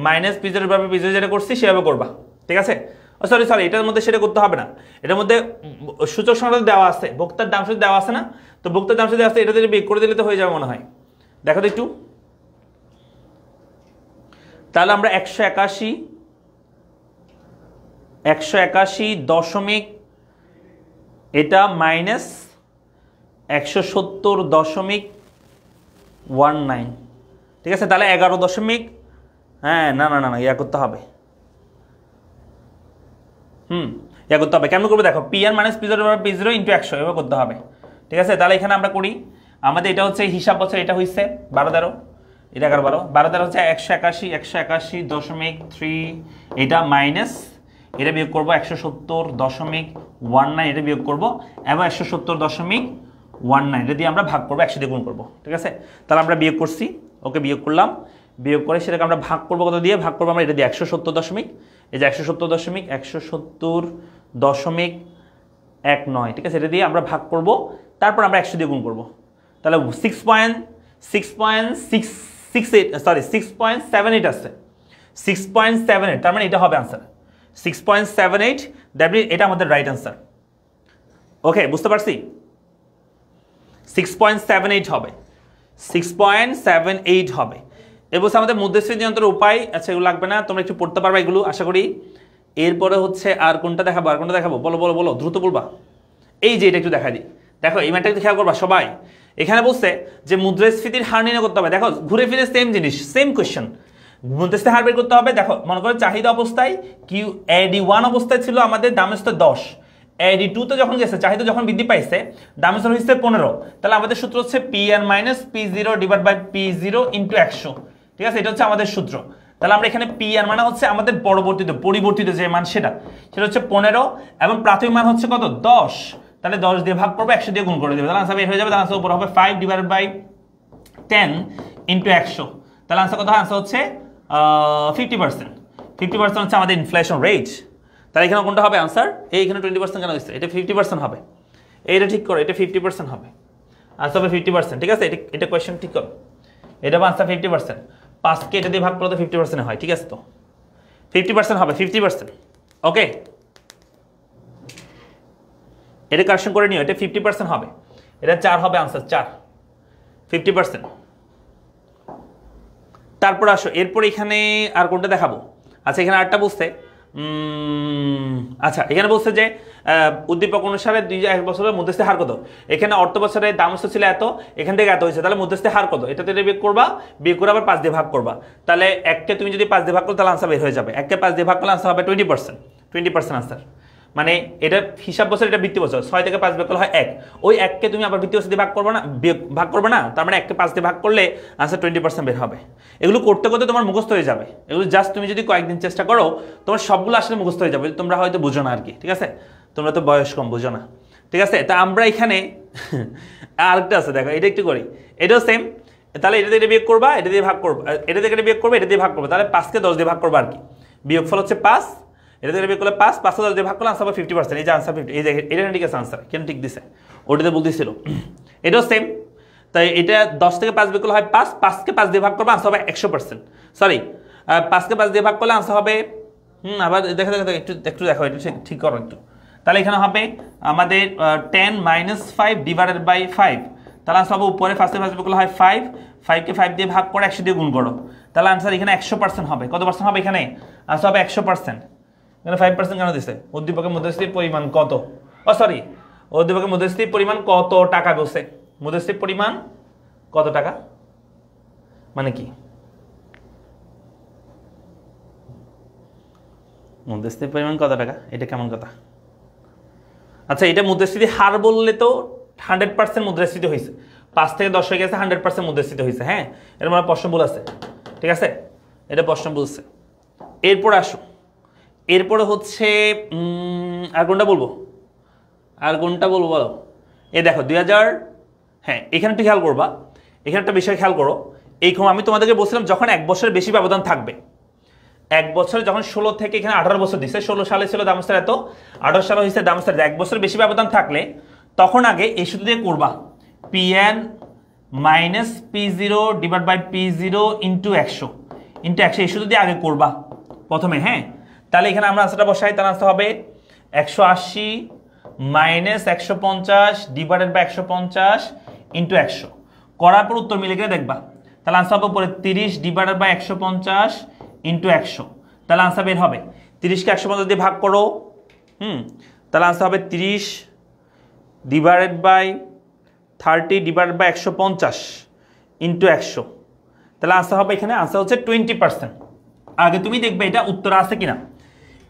মাইনাস P0 ভাবে P0 যেটা করছি সেভাবে করবা, ঠিক আছে। সরি এটার মধ্যে সেটা করতে হবে না, এটার মধ্যে সূচক সংখ্যা দেওয়া আছে, ভোক্তার দাম শুধু দেওয়া আছে না, তো ভোক্তার দাম শুধু দেওয়া আছে, এটা যদি বের করে দিলে তো হয়ে যাবে মনে হয়। দেখো তো একটু, তাহলে আমরা 181 দশমিক, এটা মাইনাস 170.19, ঠিক আছে। তাহলে 11 দশমিক, হ্যাঁ না ইয়া করতে হবে, ইয়া করতে হবে, কেমন করবো দেখো, Pn মাইনাস P0 ইন্টু 100 এভাবে করতে হবে, ঠিক আছে। তাহলে এখানে আমরা করি, আমাদের এটা হচ্ছে হিসাব বছর, এটা হচ্ছে 12-13, এটা 11-12 হচ্ছে 181.3, এটা মাইনাস, এটা বিয়োগ করবো 170.19, এটা বিয়োগ করবো, এবং 170.19 এটা দিয়ে আমরা ভাগ করবো, 100 দিয়ে গুণ করবো, ঠিক আছে। তাহলে আমরা বিয়োগ করছি, ওকে বিয়োগ করলাম, বিয়োগ করে সেটাকে আমরা ভাগ করবো কত দিয়ে, ভাগ করবো আমরা এটা দিয়ে 170, এই যে 170.19, ঠিক আছে, এটা দিয়ে আমরা ভাগ করব, তারপর আমরা 100 দিয়ে গুণ করব। তাহলে 6.78 আছে, 6.78, তার মানে এটা হবে আনসার 6.78, দ্যাট মিন এটা আমাদের রাইট আনসার। ওকে, বুঝতে পারছি, 6.78 হবে, 6.78 হবে। এবার আমাদের মুদ্রাস্ফীতি নিয়ন্ত্রণের উপায়, আচ্ছা এগুলো লাগবে না, তোমরা একটু পড়তে পারবা এগুলো আশা করি। এরপরে হচ্ছে আর কোনটা দেখাবো, বলো দ্রুত বলবা। এই যে এটা একটু দেখা দিই, দেখো এই ম্যাটটা একটু খেয়াল করবা সবাই। এখানে বলছে যে মুদ্রাস্ফীতির হার নির্ণয় করতে হবে, দেখো ঘুরে ফিরে সেম জিনিস, সেম কোয়েশ্চেন, মুদ্রাস্ফীতির হার বের করতে হবে। দেখো মনে করো চাহিদা অবস্থায় AD1 অবস্থায় ছিল আমাদের দাম স্তর 10, AD2 তে যখন গেছে, চাহিদা যখন বৃদ্ধি পাইছে, দাম স্তর হচ্ছে 15, তাহলে আমাদের সূত্র হচ্ছে Pn minus P0 divide by P0 into 100, ঠিক আছে, এটা হচ্ছে আমাদের সূত্র। তাহলে আমরা এখানে Pn মানে হচ্ছে আমাদের পরিবর্তিত যে মান সেটা হচ্ছে 15, এবং প্রাথমিক মান হচ্ছে কত 10, তাহলে 10 দিয়ে ভাগ করবো, 100 দিয়ে গুণ করে দেবে, তাহলে আনসার বের হয়ে যাবে। তাহলে আনসার উপর হবে 5 ডিভাইডেড বাই 10 ইন্টু 100, তাহলে আনসার কত হয়, আনসার হচ্ছে 50%। 50% হচ্ছে আমাদের ইনফ্লেশন রেট। তাহলে এখানে কোনটা হবে আনসার, এইখানে 20% কেন হচ্ছে, এটা 50% হবে, এইটা ঠিক করো, এটা 50% হবে, আনসার হবে 50%, ঠিক আছে। এটা কোয়েশ্চেন ঠিক করো, এটা হবে আনসার 50%, 5কে এটা দিয়ে ভাগ করলে তো 50% হয়, ঠিক আছে, তো 50% হবে, 50%। ওকে, এটা কারেকশন করে নিও, এটা 50% হবে, এটা 4 হবে আনসার, 4 50%। তারপর আসো, এরপর এখানে আর কোনটা দেখাবো, আচ্ছা এখানে আরেকটা বুঝতে আচ্ছা, এখানে বলছে যে উদ্দীপক অনুসারে 1 বছরের মধ্যস্থি হার কত। এখানে অর্থ বছরের দাম ছিল এত, এখান থেকে এত হয়েছে, তাহলে মধ্যস্থি হার কত, এটা থেকে বিয়োগ করবা, বিয়োগ করে আবার 5 দিয়ে ভাগ করবা। তাহলে 1কে তুমি যদি 5 দিয়ে ভাগ করো তাহলে আনসার বের হয়ে যাবে। 1কে 5 দিয়ে ভাগ করলে আনসার হবে 20% আনসার। মানে এটা হিসাব বছর, এটা বৃত্তি বছর। 6 থেকে 5 বিয়োগ করলে হয় 1। ওই 1কে তুমি আবার বৃত্তি বছর দিয়ে ভাগ করবে না, ভাগ করবে না, তার মানে 1কে 5 দিয়ে ভাগ করলে আনসার 20% বের হবে। এগুলো করতে করতে তোমার মুখস্থ হয়ে যাবে। এগুলো জাস্ট তুমি যদি কয়েকদিন চেষ্টা করো তোমার সবগুলো আসলে মুখস্থ হয়ে যাবে। তোমরা হয়তো বুঝো না আর কি, ঠিক আছে, তোমরা তো বয়স কম, বুঝো না, ঠিক আছে। তা আমরা এখানে আরেকটা আছে, দেখো এটা একটু করি, এটাও সেম। তাহলে এটা দিয়ে বিয়োগ করবা, এটা দিয়ে ভাগ করবা, এটা থেকে বিয়োগ করবে, এটা দিয়ে ভাগ করবে, তাহলে 5কে 10 দিয়ে ভাগ করবা আর কি। বিয়োগফল হচ্ছে 5, এটা থেকে বিয়োগ করলে 5, 5কে 10 দিয়ে ভাগ করলে আনসার হবে 50%। এই যে আনসার 50, এই যে এটা ঠিক আছে আনসার, কেন ঠিক দিছে ওটাতে বলতেছিল। এটাও সেম, তাই এটা 10 থেকে 5 বিয়োগ করলে হয় 5, 5কে 5 দিয়ে ভাগ করবে আনসার হবে 100%। সরি, 5কে 5 দিয়ে ভাগ করলে আনসার হবে আবার দেখো একটু দেখো, একটু ঠিক করো একটু। তাহলে এখানে হবে আমাদের 10 - 5 ডিভাইডেড বাই 5, তাহলে আনসার হবে উপরে 5কে 5 বিয়োগ করলে হয় 5, 5কে 5 দিয়ে ভাগ করে 100 দিয়ে গুণ করো, তাহলে আনসার এখানে 100% হবে। কত পার্সেন্ট হবে এখানে, আনসার হবে 100%। এখানে 5% কেন দিছে, উদ্দীপকের মধ্যস্থিতির পরিমাণ কত, সরি, উদ্দীপকের মধ্যস্থিতির পরিমাণ কত টাকা বলছে। মধ্যস্থিতির পরিমাণ কত টাকা মানে কি, মধ্যস্থিতির পরিমাণ কত টাকা, এটা কেমন কথা। আচ্ছা, এটা মুদ্রাস্ফীতি হার বললে তো 100% মুদ্রাস্ফীতি হয়েছে, 5 থেকে 10 হয়ে গেছে, 100% মুদ্রাস্ফীতি হয়েছে। হ্যাঁ, এর মানে প্রশ্ন ভুল আছে, ঠিক আছে, এটা প্রশ্ন বলছে। এরপর আসো, এরপরে হচ্ছে আর কোনটা বলবো, বলো। এই দেখো 2000, হ্যাঁ এখানে একটু খেয়াল করবা, এখানে একটা বিষয় খেয়াল করো। এইরকম আমি তোমাদেরকে বলছিলাম যখন 1 বছরের বেশি ব্যবধান থাকবে, 1 বছরে যখন 16 থেকে এখানে 18 বছর দিচ্ছে, 16 সালে ছিল দামস্তার এত, 18 সালে হয়েছে দামস্তার, 1 বছরের বেশি ব্যবধান থাকলে তখন আগে এই সূত্র দিয়ে করবা, Pn - P0 divide by P0 into 100 এই সূত্র দিয়ে আগে করবা প্রথমে। হ্যাঁ, তাহলে এখানে আমরা আনসারটা বসাই, তার আনসার হবে 180 - 150 ডিভাইডেড বাই 150 ইন্টু 100 করার পর উত্তর মিলে গেলে দেখবা, তাহলে আনসার হবে উপরে 30 ডিভাইডেড বাই 150 ইন্টু 100, তাহলে আনসার বের হবে 30কে 150 দিয়ে ভাগ করো, তাহলে আনসার হবে 30 divided by 30 divided by 150 into 100, তাহলে আনসার হবে এখানে আনসার হচ্ছে 20%। আগে তুমি দেখবে এটা উত্তরে আছে কিনা,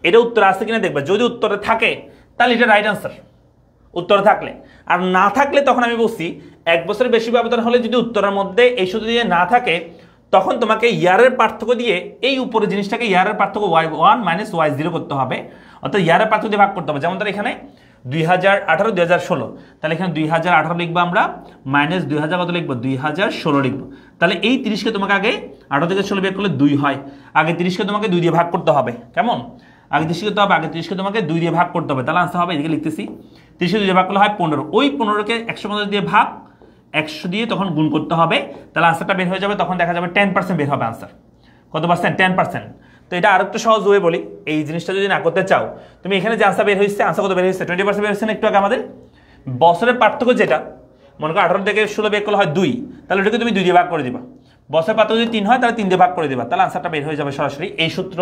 এটা উত্তরে আছে কিনা দেখবে, যদি উত্তরে থাকে তাহলে এটা রাইট আনসার, উত্তরে থাকলে। আর না থাকলে তখন আমি বলছি 1 বছরের বেশি ব্যবধান হলে যদি উত্তরের মধ্যে এই সূত্র দিয়ে না থাকে তখন তোমাকে ইয়ারের পার্থক্য দিয়ে এই উপরে জিনিসটাকে ইয়ারের পার্থক্য y1 - y0 করতে হবে, অর্থাৎ ইয়ারের পার্থক্য দিয়ে ভাগ করতে হবে। যেমন ধর এখানে 2018 2016, তাহলে এখানে 2018 লিখবো আমরা, মাইনাস 2000 কত লিখবো, 2016 লিখবো। তাহলে এই 30কে তোমাকে আগে 18 থেকে 16 বিয়োগ করলে 2 হয়, আগে 30কে তোমাকে 2 দিয়ে ভাগ করতে হবে। কেমন, আগে 30 করতে হবে, আগে 30কে তোমাকে 2 দিয়ে ভাগ করতে হবে, তাহলে আনসার হবে, এদিকে লিখতেছি 30কে 2 দিয়ে ভাগ করলে হয় 15, ওই 15কে 150 দিয়ে ভাগ 100 দিয়ে তখন গুণ করতে হবে, তাহলে আনসারটা বের হয়ে যাবে, তখন দেখা যাবে 10% বের হবে আনসার। কত পার্সেন্ট, 10%। তো এটা আরেকটু সহজ হয়ে বলি, এই জিনিসটা যদি না করতে চাও তুমি, এখানে যে আনসার বের হয়েছে, আনসার কত বের হয়েছে, 20% বের হয়েছে না একটু আগে আমাদের। বছরের পার্থক্য যেটা, মনে করো 18 থেকে 16 বের করলে হয় 2, তাহলে ওটাকে তুমি 2 দিয়ে ভাগ করে দিবা। বছরের পার্থক্য যদি 3 হয় তাহলে 3 দিয়ে ভাগ করে দিবা, তাহলে আনসারটা বের হয়ে যাবে সরাসরি। এই সূত্র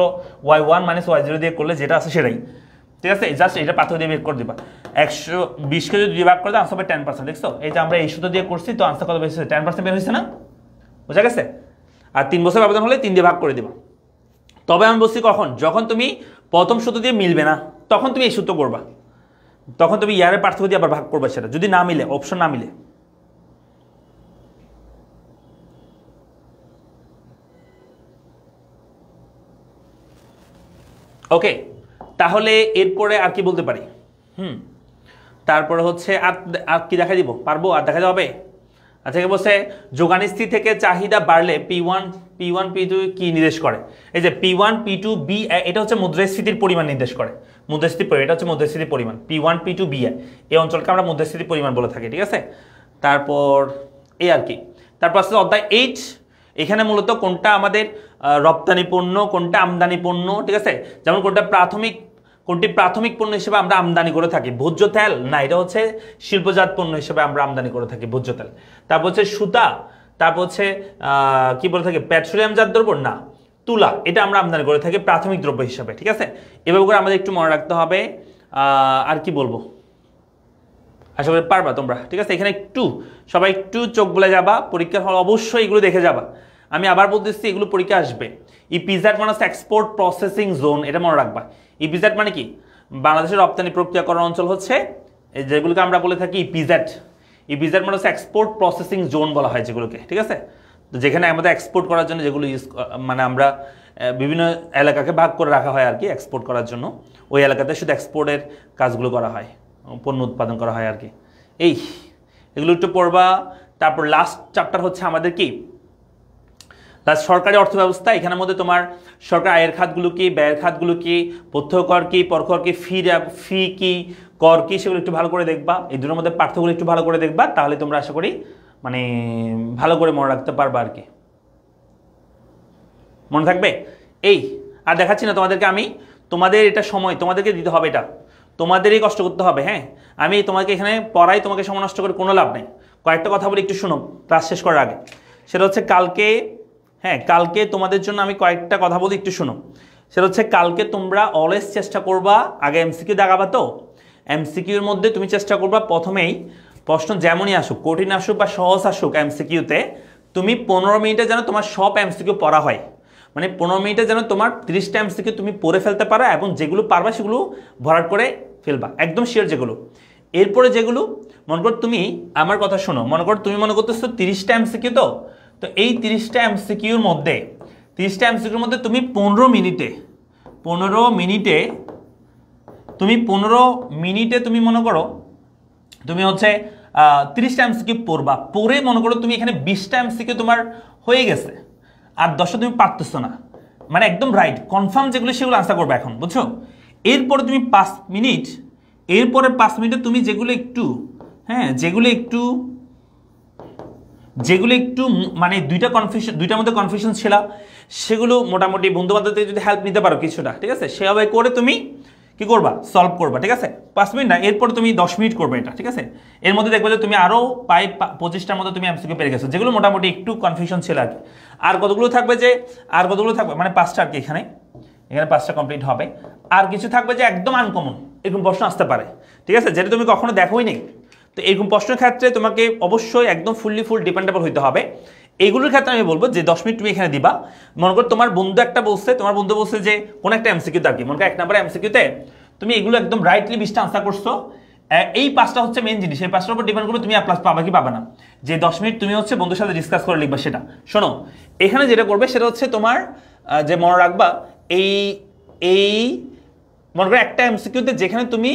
y1 - y0 দিয়ে করলে যেটা আছে সেটাই, ঠিক আছে, জাস্ট এটা পার্থক্য দিয়ে বের করে দিবা। 120কে যদি 2 দিয়ে ভাগ করে দাও আনসার হবে 10%, দেখছো, এই যে আমরা এই সূত্র দিয়ে করছি, তো আনসার কত বের হয়েছে, 10% বের হয়েছে না, বোঝা গেছে। আর 3 বছর ব্যবধান হলে 3 দিয়ে ভাগ করে দিবা। তবে আমি বলছি কখন, যখন তুমি প্রথম সূত্র দিয়ে মিলবে না তখন তুমি এই সূত্র করবা, তখন তুমি ইয়ারের পার্থক্য দিয়ে আবার ভাগ করবে, সেটা যদি না মিলে, অপশন না মিলে। ওকে, তাহলে এরপরে আর কি বলতে পারি, তারপরে হচ্ছে আর কি দেখা দিব, পারবো আর দেখা যাবে। আচ্ছা, বলছে যোগানস্থিতি থেকে চাহিদা বাড়লে P1 P2 কি নির্দেশ করে, এই যে P1 P2 B, এটা হচ্ছে মুদ্রাস্ফীতির পরিমাণ নির্দেশ করে, মুদ্রাস্ফীতির পরিমাণ, এটা হচ্ছে মুদ্রাস্ফীতির পরিমাণ, P1 P2 B, এই অঞ্চলকে আমরা মুদ্রাস্ফীতির পরিমাণ বলে থাকি, ঠিক আছে। তারপর এই আর কি, তারপর আছে অধ্যায় 8, এখানে মূলত কোনটা আমাদের রপ্তানি পণ্য, কোনটা আমদানি পণ্য, ঠিক আছে, যেমন কোনটি প্রাথমিক পণ্য হিসেবে আমরা আমদানি করে থাকি, ভোজ্য তেল না, এটা হচ্ছে শিল্পজাত পণ্য হিসেবে আমরা আমদানি করে থাকি ভোজ্য তেল। তারপর হচ্ছে সুতা, তারপর হচ্ছে কি বলে থাকি পেট্রোলিয়ামজাত দ্রব্য না, তুলা, এটা আমরা আমদানি করে থাকি প্রাথমিক দ্রব্য হিসাবে, ঠিক আছে। এভাবে করে আমাদের একটু মনে রাখতে হবে। আর কি বলবো, আশা করি পারবা তোমরা, ঠিক আছে। এখানে একটু সবাই একটু চোখ বলে যাবা, পরীক্ষার হল অবশ্যই এগুলো দেখে যাবা। আমি আবার বলতেছি এগুলো পরীক্ষা আসবে। ইপিজেড মানে এক্সপোর্ট প্রসেসিং জোন, এটা মনে রাখবা। ইপিজেড মানে কি, বাংলাদেশের রপ্তানি প্রক্রিয়াকরণ অঞ্চল হচ্ছে যেগুলোকে আমরা বলে থাকি ইপিজেড। ইপিজেড মানে এক্সপোর্ট প্রসেসিং জোন বলা হয় যেগুলোকে, ঠিক আছে। তো যেখানে আমাদের এক্সপোর্ট করার জন্য যেগুলো মানে আমরা বিভিন্ন এলাকাকে ভাগ করে রাখা হয় আর কি এক্সপোর্ট করার জন্য, ওই এলাকাতে শুধু এক্সপোর্টের কাজগুলো করা হয়, পণ্য উৎপাদন করা হয় আর কি। এগুলো একটু পড়বা। তারপর লাস্ট চ্যাপ্টার হচ্ছে আমাদের কি, সরকারি অর্থব্যবস্থা। এখানের মধ্যে তোমার সরকার আয়ের খাতগুলো কি, ব্যয়ের খাতগুলো কি, প্রত্যক্ষ কর কি, পরোক্ষ কি, ফি কি, কর কি, সেগুলো একটু ভালো করে দেখবা। এই দুটোর মধ্যে পার্থক্যগুলো একটু ভালো করে দেখবা, তাহলে তোমরা আশা করি মানে ভালো করে মনে রাখতে পারবা আর কি, মনে থাকবে। আর দেখাচ্ছি না তোমাদেরকে আমি, তোমাদের এটা সময় তোমাদেরকে দিতে হবে, এটা তোমাদেরই কষ্ট করতে হবে। হ্যাঁ, আমি তোমাকে এখানে পড়াই, তোমাকে সময় নষ্ট করে কোনো লাভ নেই। কয়েকটা কথা বলে একটু শোনো ক্লাস শেষ করার আগে। সেটা হচ্ছে কালকে, হ্যাঁ কালকে তোমাদের জন্য আমি কয়েকটা কথা বলি, একটু শোনো। সেটা হচ্ছে কালকে তোমরা অলওয়েজ চেষ্টা করবা, আগে এমসিকিউ দেখাবা, তো এমসিকিউর মধ্যে তুমি চেষ্টা করবা প্রথমেই প্রশ্ন যেমনই আসুক, কঠিন আসুক বা সহজ আসুক, এমসিকিউতে তুমি 15 মিনিটে যেন তোমার সব এমসিকিউ পড়া হয়। মানে 15 মিনিটে যেন তোমার 30টা এমসিকিউ তুমি পড়ে ফেলতে পারো, এবং যেগুলো পারবা সেগুলো ভরাট করে ফেলবা, একদম শিওর যেগুলো। এরপরে যেগুলো মনে করো, তুমি আমার কথা শোনো, মনে করো তুমি মনে করতেছো 30টা এমসিকিউ, তো এই 30টা এমসিকিউর মধ্যে 30টা এমসিকিউর মধ্যে তুমি 15 মিনিটে তুমি মনে করো তুমি হচ্ছে 30টা এমসিকিউ পড়বা, পড়ে মনে করো তুমি এখানে 20টা এমসিকিউ তোমার হয়ে গেছে, আর 10টা তুমি পারতেছো না, মানে একদম রাইট কনফার্ম যেগুলো সেগুলো আনসার করবে এখন, বুঝছো। এরপরে তুমি 5 মিনিট, এরপরে 5 মিনিটে তুমি যেগুলো একটু, হ্যাঁ যেগুলো একটু মানে দুইটার মধ্যে কনফিউশন ছিল, সেগুলো মোটামুটি বন্ধু বান্ধব থেকে যদি হেল্প নিতে পারো কিছুটা, ঠিক আছে, সেভাবে করে তুমি কি করবা, সলভ করবা, ঠিক আছে। 5 মিনিট না, এরপরে তুমি 10 মিনিট করবে এটা, ঠিক আছে। এর মধ্যে দেখবে যে তুমি আরও 25টার মধ্যে তুমি এমসিকিউ পেয়ে গেছো, যেগুলো মোটামুটি একটু কনফিউশন ছিল আর কি। আর কতগুলো থাকবে মানে 5টা আর কি, এখানে 5টা কমপ্লিট হবে। আর কিছু থাকবে যে একদম আনকমন, এরকম প্রশ্ন আসতে পারে, ঠিক আছে, যেটা তুমি কখনো দেখোই নেই। তো এরকম প্রশ্নের ক্ষেত্রে তোমাকে অবশ্যই একদম ফুল ডিপেন্ডেবল হইতে হবে। এইগুলোর ক্ষেত্রে আমি বলবো যে 10 মিনিট তুমি এখানে দিবা। মনে করো তোমার বন্ধু বলছে যে কোন একটা এমসিকিউ আর কি, মনে করো 1 নম্বর এমসিকিউতে তুমি এগুলো একদম রাইটলি 20টা আনসার করছো, এই 5টা হচ্ছে মেইন জিনিস, এই 5টার উপর ডিপেন্ড করবে তুমি A+ পাবা কি পাবে না। যে 10 মিনিট তুমি হচ্ছে বন্ধুর সাথে ডিসকাস করে লিখবা সেটা। শোনো, এখানে যেটা করবে সেটা হচ্ছে তোমার যে মনে রাখবা, মনে করো একটা এমসিকিউতে যেখানে তুমি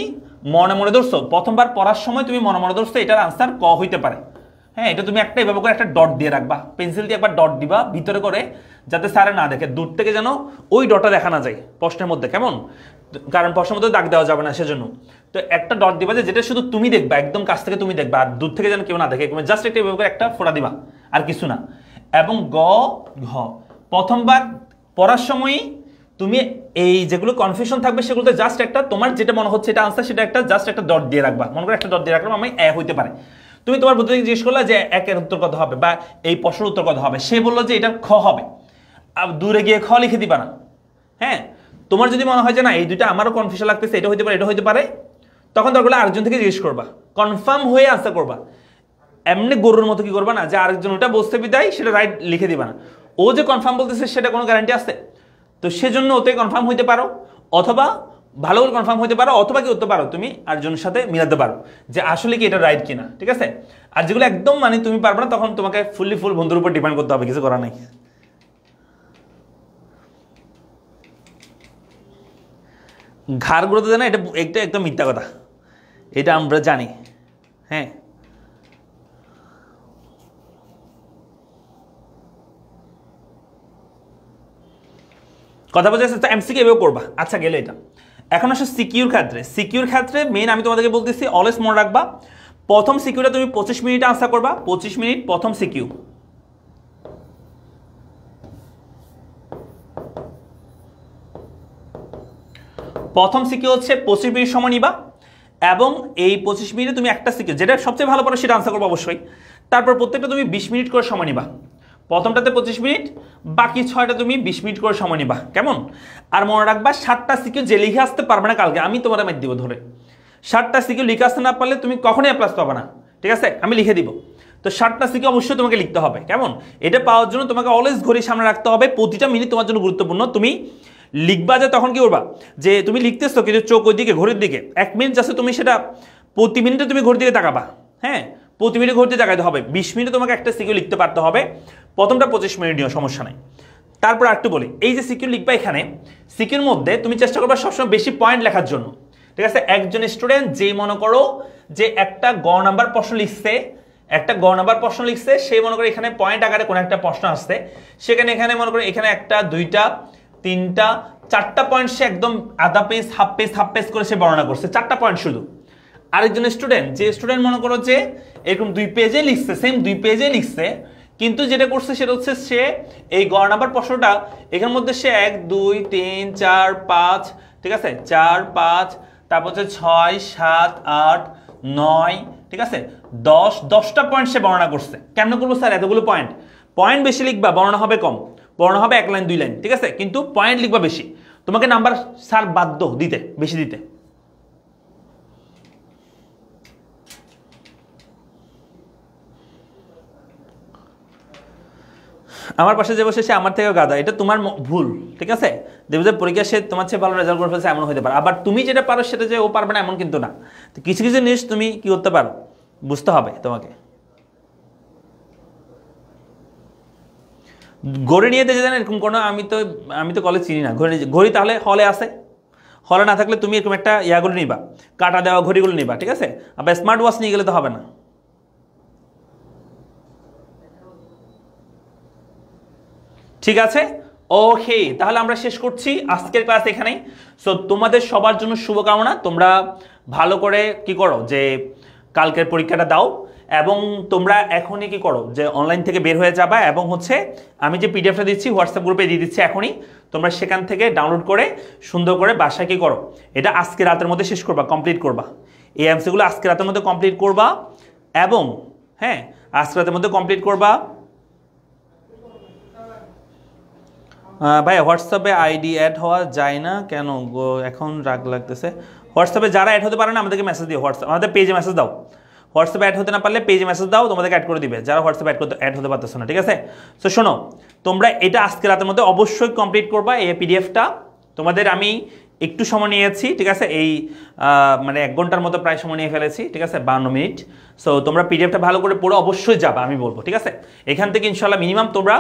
মনে ধরছো, প্রথমবার পড়ার সময় তুমি মনে ধরছো এটার আনসার ক হইতে পারে, হ্যাঁ এটা তুমি একটা এভাবে করে একটা ডট দিয়ে রাখবা, পেন্সিল দিয়ে একবার ডট দিবা ভিতরে করে, যাতে স্যারে না দেখে, দূর থেকে যেন ওই ডটটা দেখা না যায় প্রশ্নের মধ্যে, কেমন, কারণ প্রশ্নের মধ্যে দাগ দেওয়া যাবে না সেজন্য। তো একটা ডট দিবা যেটা শুধু তুমি দেখবা, একদম কাছ থেকে তুমি দেখবা, আর দূর থেকে যেন কেউ না দেখে, জাস্ট একটা এভাবে করে একটা ফোঁটা দিবা, আর কিছু না। এবং ঘ প্রথমবার পড়ার সময়ই তুমি এই যেগুলো কনফিউশন থাকবে সেগুলোতে জাস্ট একটা তোমার যেটা মনে হচ্ছে এটা আনসার, সেটা একটা জাস্ট একটা ডট দিয়ে রাখবা, মনে করো একটা ডট দিয়ে রাখলাম আমি হইতে পারে। তুমি তোমার বন্ধুকে জিজ্ঞেস করলা যে 1-এর উত্তর কত হবে বা এই প্রশ্নের উত্তর কত হবে, সে বললো যে এটা খ হবে, আর দূরে গিয়ে খ লিখে দিবা না। হ্যাঁ, তোমার যদি মনে হয় যে না এই দুইটা আমারও কনফিউশন লাগতেছে, এটা হইতে পারে, তখন দরকার হলে আরেকজন থেকে জিজ্ঞেস করবা, কনফার্ম হয়ে আনসার করবা। এমনি গরুর মতো কি করবা না যে আরেকজন ওটা বসতে বিদায় সেটা রাইট লিখে দিবা না, ও যে কনফার্ম বলতেছে সেটা কোনো গ্যারান্টি আছে? তো সেজন্য ওতে কনফার্ম হইতে পারো, অথবা ভালো করে কনফার্ম হইতে পারো, অথবা কি করতে পারো তুমি আরেকজনের সাথে মিলাতে পারো যে আসলে কি এটা রাইট কিনা, ঠিক আছে। আর যেগুলো একদম মানে তুমি পারবে না, তখন তোমাকে ফুল বন্ধুর উপর ডিপেন্ড করতে হবে, কিছু করার নাই। ঘাড় গুলোতে জানা, এটা একদম মিথ্যা কথা, এটা আমরা জানি। হ্যাঁ, কথা বলতে এমসিকিউ এভাবে করবা। আচ্ছা গেলে এটা, এখন আসলে সিকিউর ক্ষেত্রে মেইন আমি তোমাদেরকে বলতেছি অলওয়েজ মনে রাখবা, প্রথম সিকিউটা তুমি 25 মিনিটে আনসার করবা, 25 মিনিট প্রথম সিকিউ। প্রথম সিকিউ হচ্ছে 25 মিনিট সময় নিবা, এবং এই 25 মিনিটে তুমি একটা সিকিউ যেটা সবচেয়ে ভালো পারো সেটা আনসার করবো অবশ্যই। তারপর প্রত্যেকটা তুমি 20 মিনিট করে সময় নিবা, প্রথমটাতে 25 মিনিট, বাকি 6টা তুমি 20 মিনিট করে সময় নিবা, কেমন? আর মনে রাখবা 7টা সিকিউ যে লিখে আসতে পারবে না কালকে, আমি তোমার মাইট দিব ধরে। 7টা সিকিউ লিখে আসতে না পারলে তুমি কখনোই প্লাস পাবে না, ঠিক আছে? আমি লিখে দিব। তো 7টা সিকিউ অবশ্যই তোমাকে লিখতে হবে, কেমন? এটা পাওয়ার জন্য তোমাকে অলওয়েজ ঘড়ির সামনে রাখতে হবে, প্রতিটা মিনিট তোমার জন্য গুরুত্বপূর্ণ। তুমি লিখবা যে তখন কি করবা, যে তুমি লিখতেছো কিন্তু চোখ ওই দিকে, ঘড়ির দিকে, 1 মিনিট যাচ্ছে তুমি সেটা প্রতি মিনিটে তুমি ঘড়ির দিকে তাকাবা, হ্যাঁ? প্রতি মিনিটে ঘড়িতে তাকাইতে হবে। 20 মিনিটে তোমাকে একটা সিকিউ লিখতে পারতে হবে। প্রথমটা 25 মিনিট নিও, সমস্যা নাই। তারপর একটু বলি, এই যে সিকিউ লিখবা, এখানে সিকিউর মধ্যে তুমি চেষ্টা করবা সবসময় বেশি পয়েন্ট লেখার জন্য, ঠিক আছে? একজন স্টুডেন্ট যেই মনে করো যে একটা গ নাম্বার প্রশ্ন লিখছে, সেই মনে করো এখানে পয়েন্ট আকারে কোনো একটা প্রশ্ন আসছে, সেখানে এখানে মনে করো এখানে একটা, দুইটা, তিনটা, 4টা পয়েন্ট সে একদম আধা পেজ, হাফ পেজ করে সে বর্ণনা করছে, 4টা পয়েন্ট শুধু। আরেকজন স্টুডেন্ট, যে স্টুডেন্ট মনে করো যে এরকম 2 পেজে লিখছে, সেম 2 পেজে লিখছে, কিন্তু যেটা করছে সেটা হচ্ছে সে এই গ নাম্বার প্রশ্নটা এখানের মধ্যে সে 1 2 3 4 5, ঠিক আছে, 4 5, তারপর হচ্ছে 6 7 8 9, ঠিক আছে, 10টা পয়েন্ট সে বর্ণনা করছে। কেমন করবো স্যার এতগুলো পয়েন্ট বেশি লিখবা, বর্ণনা হবে কম, বর্ণনা হবে 1 লাইন 2 লাইন, ঠিক আছে, কিন্তু পয়েন্ট লিখবা বেশি। তোমাকে নাম্বার স্যার বাধ্য দিতে, বেশি দিতে। আমার পাশে যে বসে সে আমার থেকেও গাধা, এটা তোমার ভুল, ঠিক আছে? দেখবে যে পরীক্ষা সে তোমার চেয়ে ভালো রেজাল্ট করে ফেলছে, এমন হতে পারে। আবার তুমি যেটা পারো সেটা যে ও পারবে না এমন কিন্তু না। তো কিছু কিছু জিনিস তুমি কি করতে পারো, বুঝতে হবে তোমাকে। ঘড়ি নিয়ে যেতে জানেন এরকম কোনো, আমি তো কলেজ চিনি না। ঘড়ি তাহলে হলে আছে, হলে না থাকলে তুমি এরকম একটা ইয়াগুলো নিবা, কাটা দেওয়া ঘড়িগুলো নিবা, ঠিক আছে? আবার স্মার্ট ওয়াচ নিয়ে গেলে তো হবে না। ঠিক আছে, ওকে, তাহলে আমরা শেষ করছি আজকের ক্লাস এখানেই। সো তোমাদের সবার জন্য শুভকামনা। তোমরা ভালো করে কি করো, যে কালকের পরীক্ষাটা দাও, এবং তোমরা এখনই কি করো, যে অনলাইন থেকে বের হয়ে যাবা, এবং হচ্ছে আমি যে পিডিএফটা দিচ্ছি হোয়াটসঅ্যাপ গ্রুপে দিয়ে দিচ্ছি এখনই, তোমরা সেখান থেকে ডাউনলোড করে সুন্দর করে বাসায় কি করো, এটা আজকে রাতের মধ্যে শেষ করবা, কমপ্লিট করবা। এই এমসিগুলো আজকে রাতের মধ্যে কমপ্লিট করবা, এবং হ্যাঁ আজকে রাতের মধ্যে কমপ্লিট করবা। ভাই হোয়াটসঅ্যাপে আইডি অ্যাড হওয়া যায় না কেন গো, এখন রাগ লাগতেছে। হোয়াটসঅ্যাপে যারা অ্যাড হতে পারে না আমাদেরকে মেসেজ দিও, হোয়াটসঅ্যাপ আমাদের পেজে মেসেজ দাও। হোয়াটসঅ্যাপে অ্যাড হতে না পারলে পেজে মেসেজ দাও, তোমাদেরকে অ্যাড করে দিবে যারা হোয়াটসঅ্যাপে অ্যাড হতে পারতেছো না, ঠিক আছে? সো শোনো, তোমরা এটা আজকে রাতের মধ্যে অবশ্যই কমপ্লিট করবা। এই পিডিএফটা তোমাদের আমি একটু সময় নিয়েছি, ঠিক আছে? এই মানে 1 ঘন্টার মতো প্রায় সময় নিয়ে ফেলেছি, ঠিক আছে, 52 মিনিট। সো তোমরা পিডিএফটা ভালো করে পড়ে অবশ্যই যাবা, আমি বলবো, ঠিক আছে? এখান থেকে ইনশাল্লাহ মিনিমাম তোমরা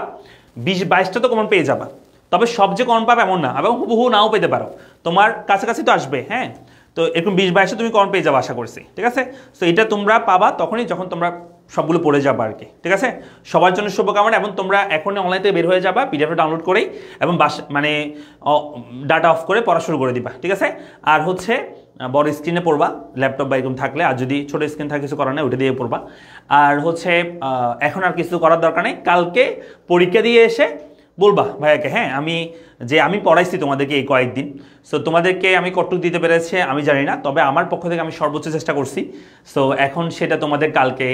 20-22টা তো কমন পেয়ে যাবা। তবে সব যে কমন পাবে এমন না, এবং হুবহু নাও পেতে পারো, তোমার কাছাকাছি তো আসবে, হ্যাঁ? তো এরকম 20-22 তুমি কমন পেয়ে যাবো আশা করছি, ঠিক আছে? সো এটা তোমরা পাবা তখনই যখন তোমরা সবগুলো পড়ে যাবা আর কি, ঠিক আছে? সবার জন্য শুভকামনা, এবং তোমরা এখনই অনলাইন থেকে বের হয়ে যাবা পিডিএফটা ডাউনলোড করেই, এবং মানে ডাটা অফ করে পড়া শুরু করে দিবা, ঠিক আছে? আর হচ্ছে বড় স্ক্রিনে পড়বা, ল্যাপটপ বা এরকম থাকলে, আর যদি ছোটো স্ক্রিন থাকে কিছু করার নেই, ওটা দিয়ে পড়বা। আর হচ্ছে এখন আর কিছু করার দরকার নেই, কালকে পরীক্ষা দিয়ে এসে বলবা ভাইয়াকে, হ্যাঁ আমি পড়াইছি তোমাদেরকে এই কয়েকদিন, সো তোমাদেরকে আমি কতটুকু দিতে পেরেছি আমি জানি না, তবে আমার পক্ষ থেকে আমি সর্বোচ্চ চেষ্টা করছি। সো এখন সেটা তোমাদের কালকে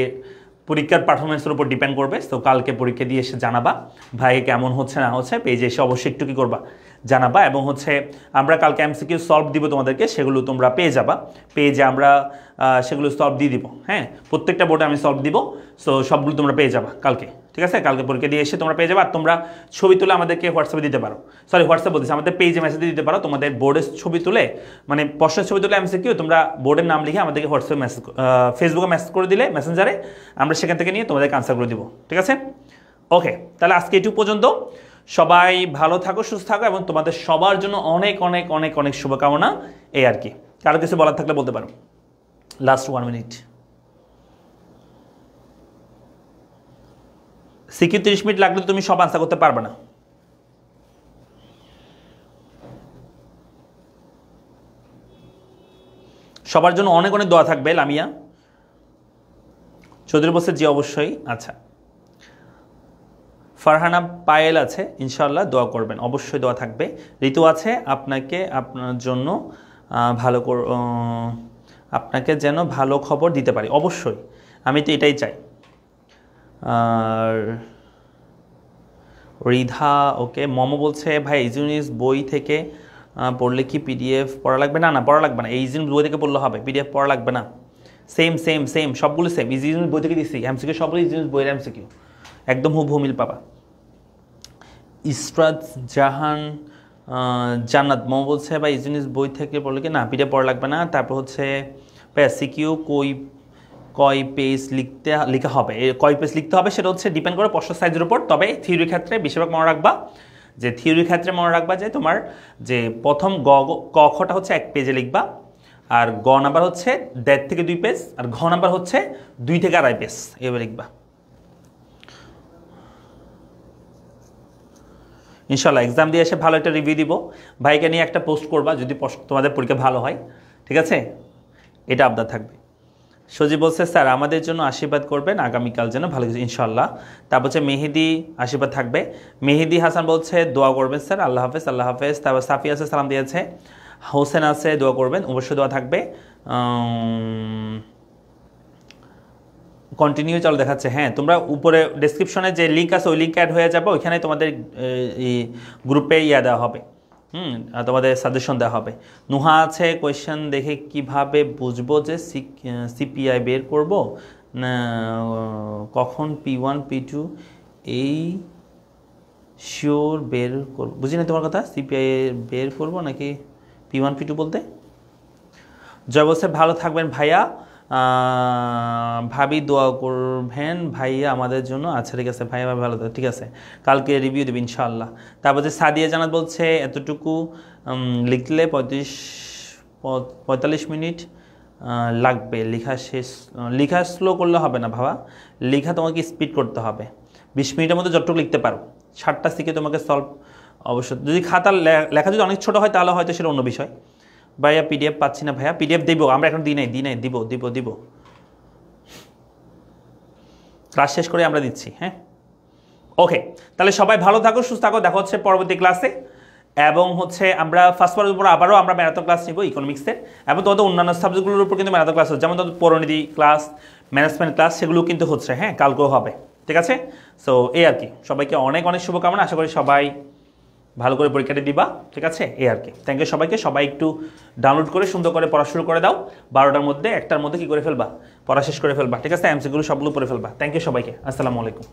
পরীক্ষার পারফরমেন্সের উপর ডিপেন্ড করবে। সো কালকে পরীক্ষা দিয়ে এসে জানাবা ভাই কেমন হচ্ছে না হচ্ছে, পেজে এসে অবশ্যই একটু কী করবা, জানাবা। এবং হচ্ছে আমরা কালকে এমসিকিউ সলভ দিব তোমাদেরকে, সেগুলো তোমরা পেয়ে যাবা, পেজে আমরা সেগুলো সলভ দিয়ে দিব, হ্যাঁ? প্রত্যেকটা বোর্ডে আমি সলভ দিব। সো সবগুলো তোমরা পেয়ে যাবা কালকে, ঠিক আছে? কালকে পরীক্ষা দিয়ে এসে তোমরা পেয়ে যাবে। আর তোমরা ছবি তুলে আমাদেরকে হোয়াটসঅ্যাপে দিতে পারো, হোয়াটসঅ্যাপ বলতেছি, আমাদের পেজে মেসেজ দিতে পারো, তোমাদের বোর্ডের ছবি তুলে, মানে প্রশ্নের ছবি তুলে এমসিকিউ তোমরা বোর্ডের নাম লিখে আমাদেরকে হোয়াটসঅ্যাপে মেসেজ, ফেসবুকে মেসেজ করে দিলে, মেসেঞ্জারে, আমরা সেখান থেকে নিয়ে তোমাদেরকে আনসার করে দিব, ঠিক আছে? ওকে, তাহলে আজকে এটুকু পর্যন্ত। সবাই ভালো থাকো, সুস্থ থাকো, এবং তোমাদের সবার জন্য অনেক অনেক অনেক অনেক শুভকামনা। এই আর কি, কারো কিছু বলার থাকলে বলতে পারো। Last 1 minute. সিকিউ 30 মিনিট লাগলে তুমি সব আনসার করতে পারবে না। সবার জন্য অনেক অনেক দোয়া থাকবে। লামিয়া চৌধুরী বলছে জি অবশ্যই। আচ্ছা, ফারহানা পায়েল আছে, ইনশাআল্লাহ দোয়া করবেন, অবশ্যই দোয়া থাকবে। ঋতু আছে, আপনার জন্য আপনাকে যেন ভালো খবর দিতে পারি, অবশ্যই আমি তো এটাই চাই। আর রিধা ওকে। মমো বলছে ভাই ইজি নিউজ বই থেকে পড়লে কি পিডিএফ পড়া লাগবে? না না পড়া লাগবে না, এই ইজি নিউজ বই থেকে পড়লে হবে, পিডিএফ পড়া লাগবে না। সেম সেম সেম সবগুলো সেম, ইজি নিউজ বই থেকে দিচ্ছি এমসিকিউ সবগুলো ইজি নিউজ বইয়ের এমসিকিউ, একদম হুবহু মিল পাবা। ইসরাত জাহান জান্নাত মো বলছে ভাই ইজি নিউজ বই থেকে পড়লে কি? না পিডিএফ পড়া লাগবে না। তারপর হচ্ছে ভাই সিকিউ কয় পেজ লেখা হবে, কয় পেজ লিখতে হবে সেটা হচ্ছে ডিপেন্ড করে প্রশ্ন সাইজের উপর। তবে থিওরির ক্ষেত্রে বেশিরভাগ মনে রাখবা যে থিওরির ক্ষেত্রে মনে রাখবা যে তোমার যে প্রথম ক খটা হচ্ছে 1 পেজে লিখবা, আর গ নাম্বার হচ্ছে 1.5 থেকে 2 পেজ, আর ঘ নাম্বার হচ্ছে 2 থেকে 2.5 পেজ এভাবে লিখবা ইনশাল্লাহ। এক্সাম দিয়ে এসে ভালো একটা রিভিউ দিব, ভাইকে নিয়ে একটা পোস্ট করবা যদি তোমাদের পরীক্ষা ভালো হয়, ঠিক আছে? এটা আবদার থাকবে। সজীব বলছে স্যার আমাদের জন্য আশীর্বাদ করবেন আগামীকাল যেন ভালো কিছু ইনশাল্লাহ। তারপর হচ্ছে মেহেদি আশীর্বাদ থাকবে। মেহেদি হাসান বলছে দোয়া করবেন স্যার, আল্লাহ হাফেজ আল্লাহ হাফেজ। তারপর সাফি আছে সালাম দিয়েছে, হোসেন আছে দোয়া করবেন, অবশ্যই দোয়া থাকবে। কন্টিনিউ চলো দেখাচ্ছে। হ্যাঁ তোমরা উপরে ডেসক্রিপশনে যে লিঙ্ক আছে ওই লিঙ্ক অ্যাড হয়ে যাবে, ওইখানে তোমাদের গ্রুপে দেওয়া হবে, তোমাদের সাজেশন দেওয়া হবে। নুহা আছে কোয়েশ্চেন দেখে কিভাবে বুঝবো যে সিপিআই বের করব না কখন P1 P2 এই শিওর বের করব? বুঝি না তোমার কথা, সিপিআই বের করব নাকি P1 P2 বলতে? জয় বলছে ভালো থাকবেন ভাইয়া, ভাবি দোয়া করবেন ভাইয়া আমাদের জন্য। আচ্ছা ঠিক আছে ভাইয়া ভাই ভালো, ঠিক আছে কালকে রিভিউ দেবে ইনশাআল্লাহ। তারপর যে সাদিয়া জানাত বলছে এতটুকু লিখলে 45 মিনিট লাগবে, লেখা স্লো করলে হবে না বাবা, লেখা তোমাকে স্পিড করতে হবে। 20 মিনিটের মধ্যে যতটুকু লিখতে পারো, 7টা থেকে তোমাকে সলভ অবশ্য। যদি খাতার লেখা যদি অনেক ছোটো হয় তাহলে হয়তো সেটা অন্য বিষয়। ভাইয়া পিডিএফ পাচ্ছি না ভাইয়া, পিডিএফ দিব আমরা এখন দিই নাই দিব ক্লাস শেষ করে আমরা দিচ্ছি। হ্যাঁ ওকে, তাহলে সবাই ভালো থাকো সুস্থ থাকো, দেখা হচ্ছে পরবর্তী ক্লাসে। এবং হচ্ছে আমরা ফার্স্ট পার্টের উপর আবারও আমরা ম্যারাথন ক্লাস নিব ইকোনমিক্সের, এবং তোমাদের অন্যান্য সাবজেক্টগুলোর উপর কিন্তু ম্যারাথন ক্লাস হচ্ছে, যেমন তোমাদের পরিণতি ক্লাস, ম্যানেজমেন্ট ক্লাস, সেগুলো কিন্তু হচ্ছে। হ্যাঁ কালকেও হবে, ঠিক আছে? সো এই আর কি, সবাইকে অনেক অনেক শুভকামনা, আশা করি সবাই ভালো করে পরীক্ষাটি দিবা, ঠিক আছে? এই আর কি, থ্যাংক ইউ সবাইকে। সবাই একটু ডাউনলোড করে সুন্দর করে পড়া শুরু করে দাও, 12টার মধ্যে 1টার মধ্যে কী করে ফেলবা, পড়া শেষ করে ফেলবা, ঠিক আছে? এমসিকিউ সবগুলো পড়ে ফেলবা। থ্যাংক ইউ সবাইকে, আসসালামু আলাইকুম।